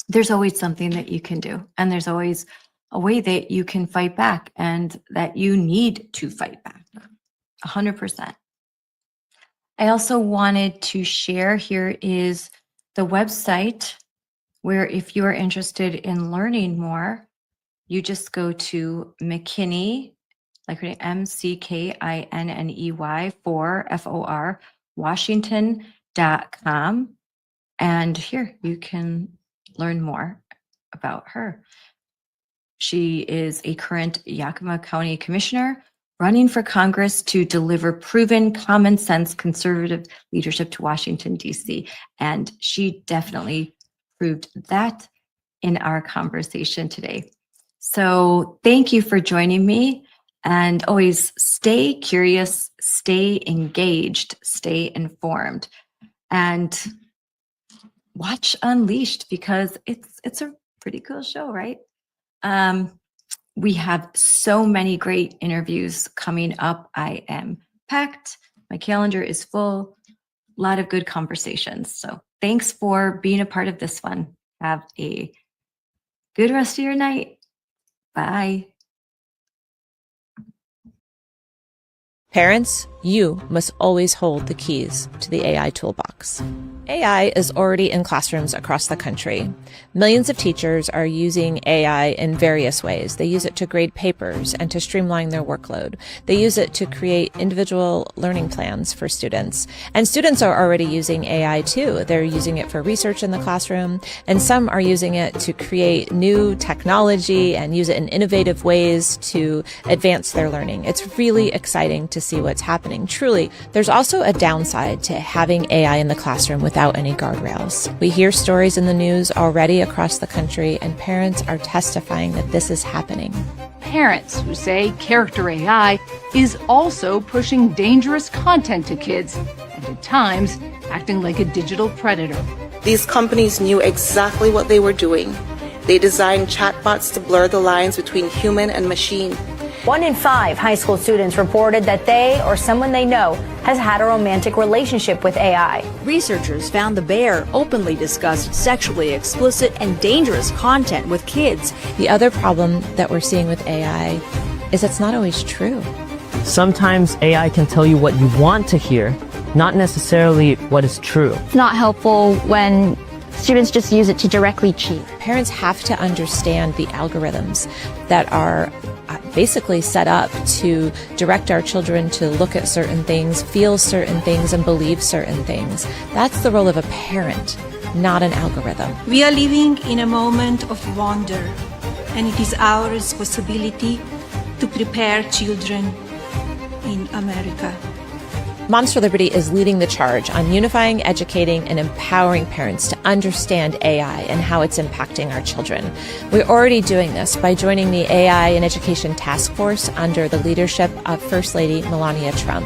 There's always something that you can do. And there's always a way that you can fight back and that you need to fight back. 100%. I also wanted to share, here is the website where if you're interested in learning more, you just go to McKinney, like her name, McKinney for Washington.com. And here you can learn more about her. She is a current Yakima County Commissioner running for Congress to deliver proven common sense conservative leadership to Washington, D.C. And she definitely proved that in our conversation today. So thank you for joining me, and always stay curious, stay engaged, stay informed, and watch Unleashed because it's a pretty cool show, right? We have so many great interviews coming up. I am packed. My calendar is full. A lot of good conversations. So thanks for being a part of this one. Have a good rest of your night. Bye. Parents, you must always hold the keys to the AI toolbox. AI is already in classrooms across the country. Millions of teachers are using AI in various ways. They use it to grade papers and to streamline their workload. They use it to create individual learning plans for students. And students are already using AI too. They're using it for research in the classroom, and some are using it to create new technology and use it in innovative ways to advance their learning. It's really exciting to see what's happening. Truly, there's also a downside to having AI in the classroom without any guardrails. We hear stories in the news already across the country, and parents are testifying that this is happening. Parents who say character AI is also pushing dangerous content to kids, and at times acting like a digital predator. These companies knew exactly what they were doing. They designed chatbots to blur the lines between human and machine. 1 in 5 high school students reported that they or someone they know has had a romantic relationship with AI. Researchers found the bear openly discussed sexually explicit and dangerous content with kids. The other problem that we're seeing with AI is it's not always true. Sometimes AI can tell you what you want to hear, not necessarily what is true. It's not helpful when students just use it to directly cheat. Parents have to understand the algorithms that are basically set up to direct our children to look at certain things, feel certain things, and believe certain things. That's the role of a parent, not an algorithm. We are living in a moment of wonder, and it is our responsibility to prepare children in America. Moms for Liberty is leading the charge on unifying, educating, and empowering parents to understand AI and how it's impacting our children. We're already doing this by joining the AI and Education Task Force under the leadership of First Lady Melania Trump.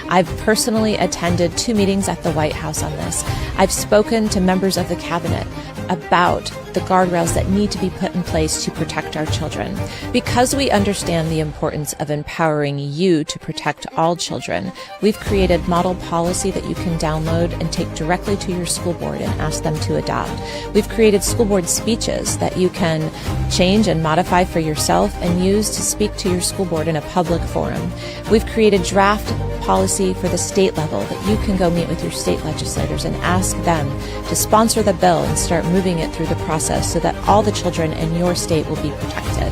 I've personally attended 2 meetings at the White House on this. I've spoken to members of the cabinet about the guardrails that need to be put in place to protect our children. Because we understand the importance of empowering you to protect all children, we've created model policy that you can download and take directly to your school board and ask them to adopt. We've created school board speeches that you can change and modify for yourself and use to speak to your school board in a public forum. We've created draft policy for the state level that you can go meet with your state legislators and ask them to sponsor the bill and start moving it through the process so that all the children in your state will be protected.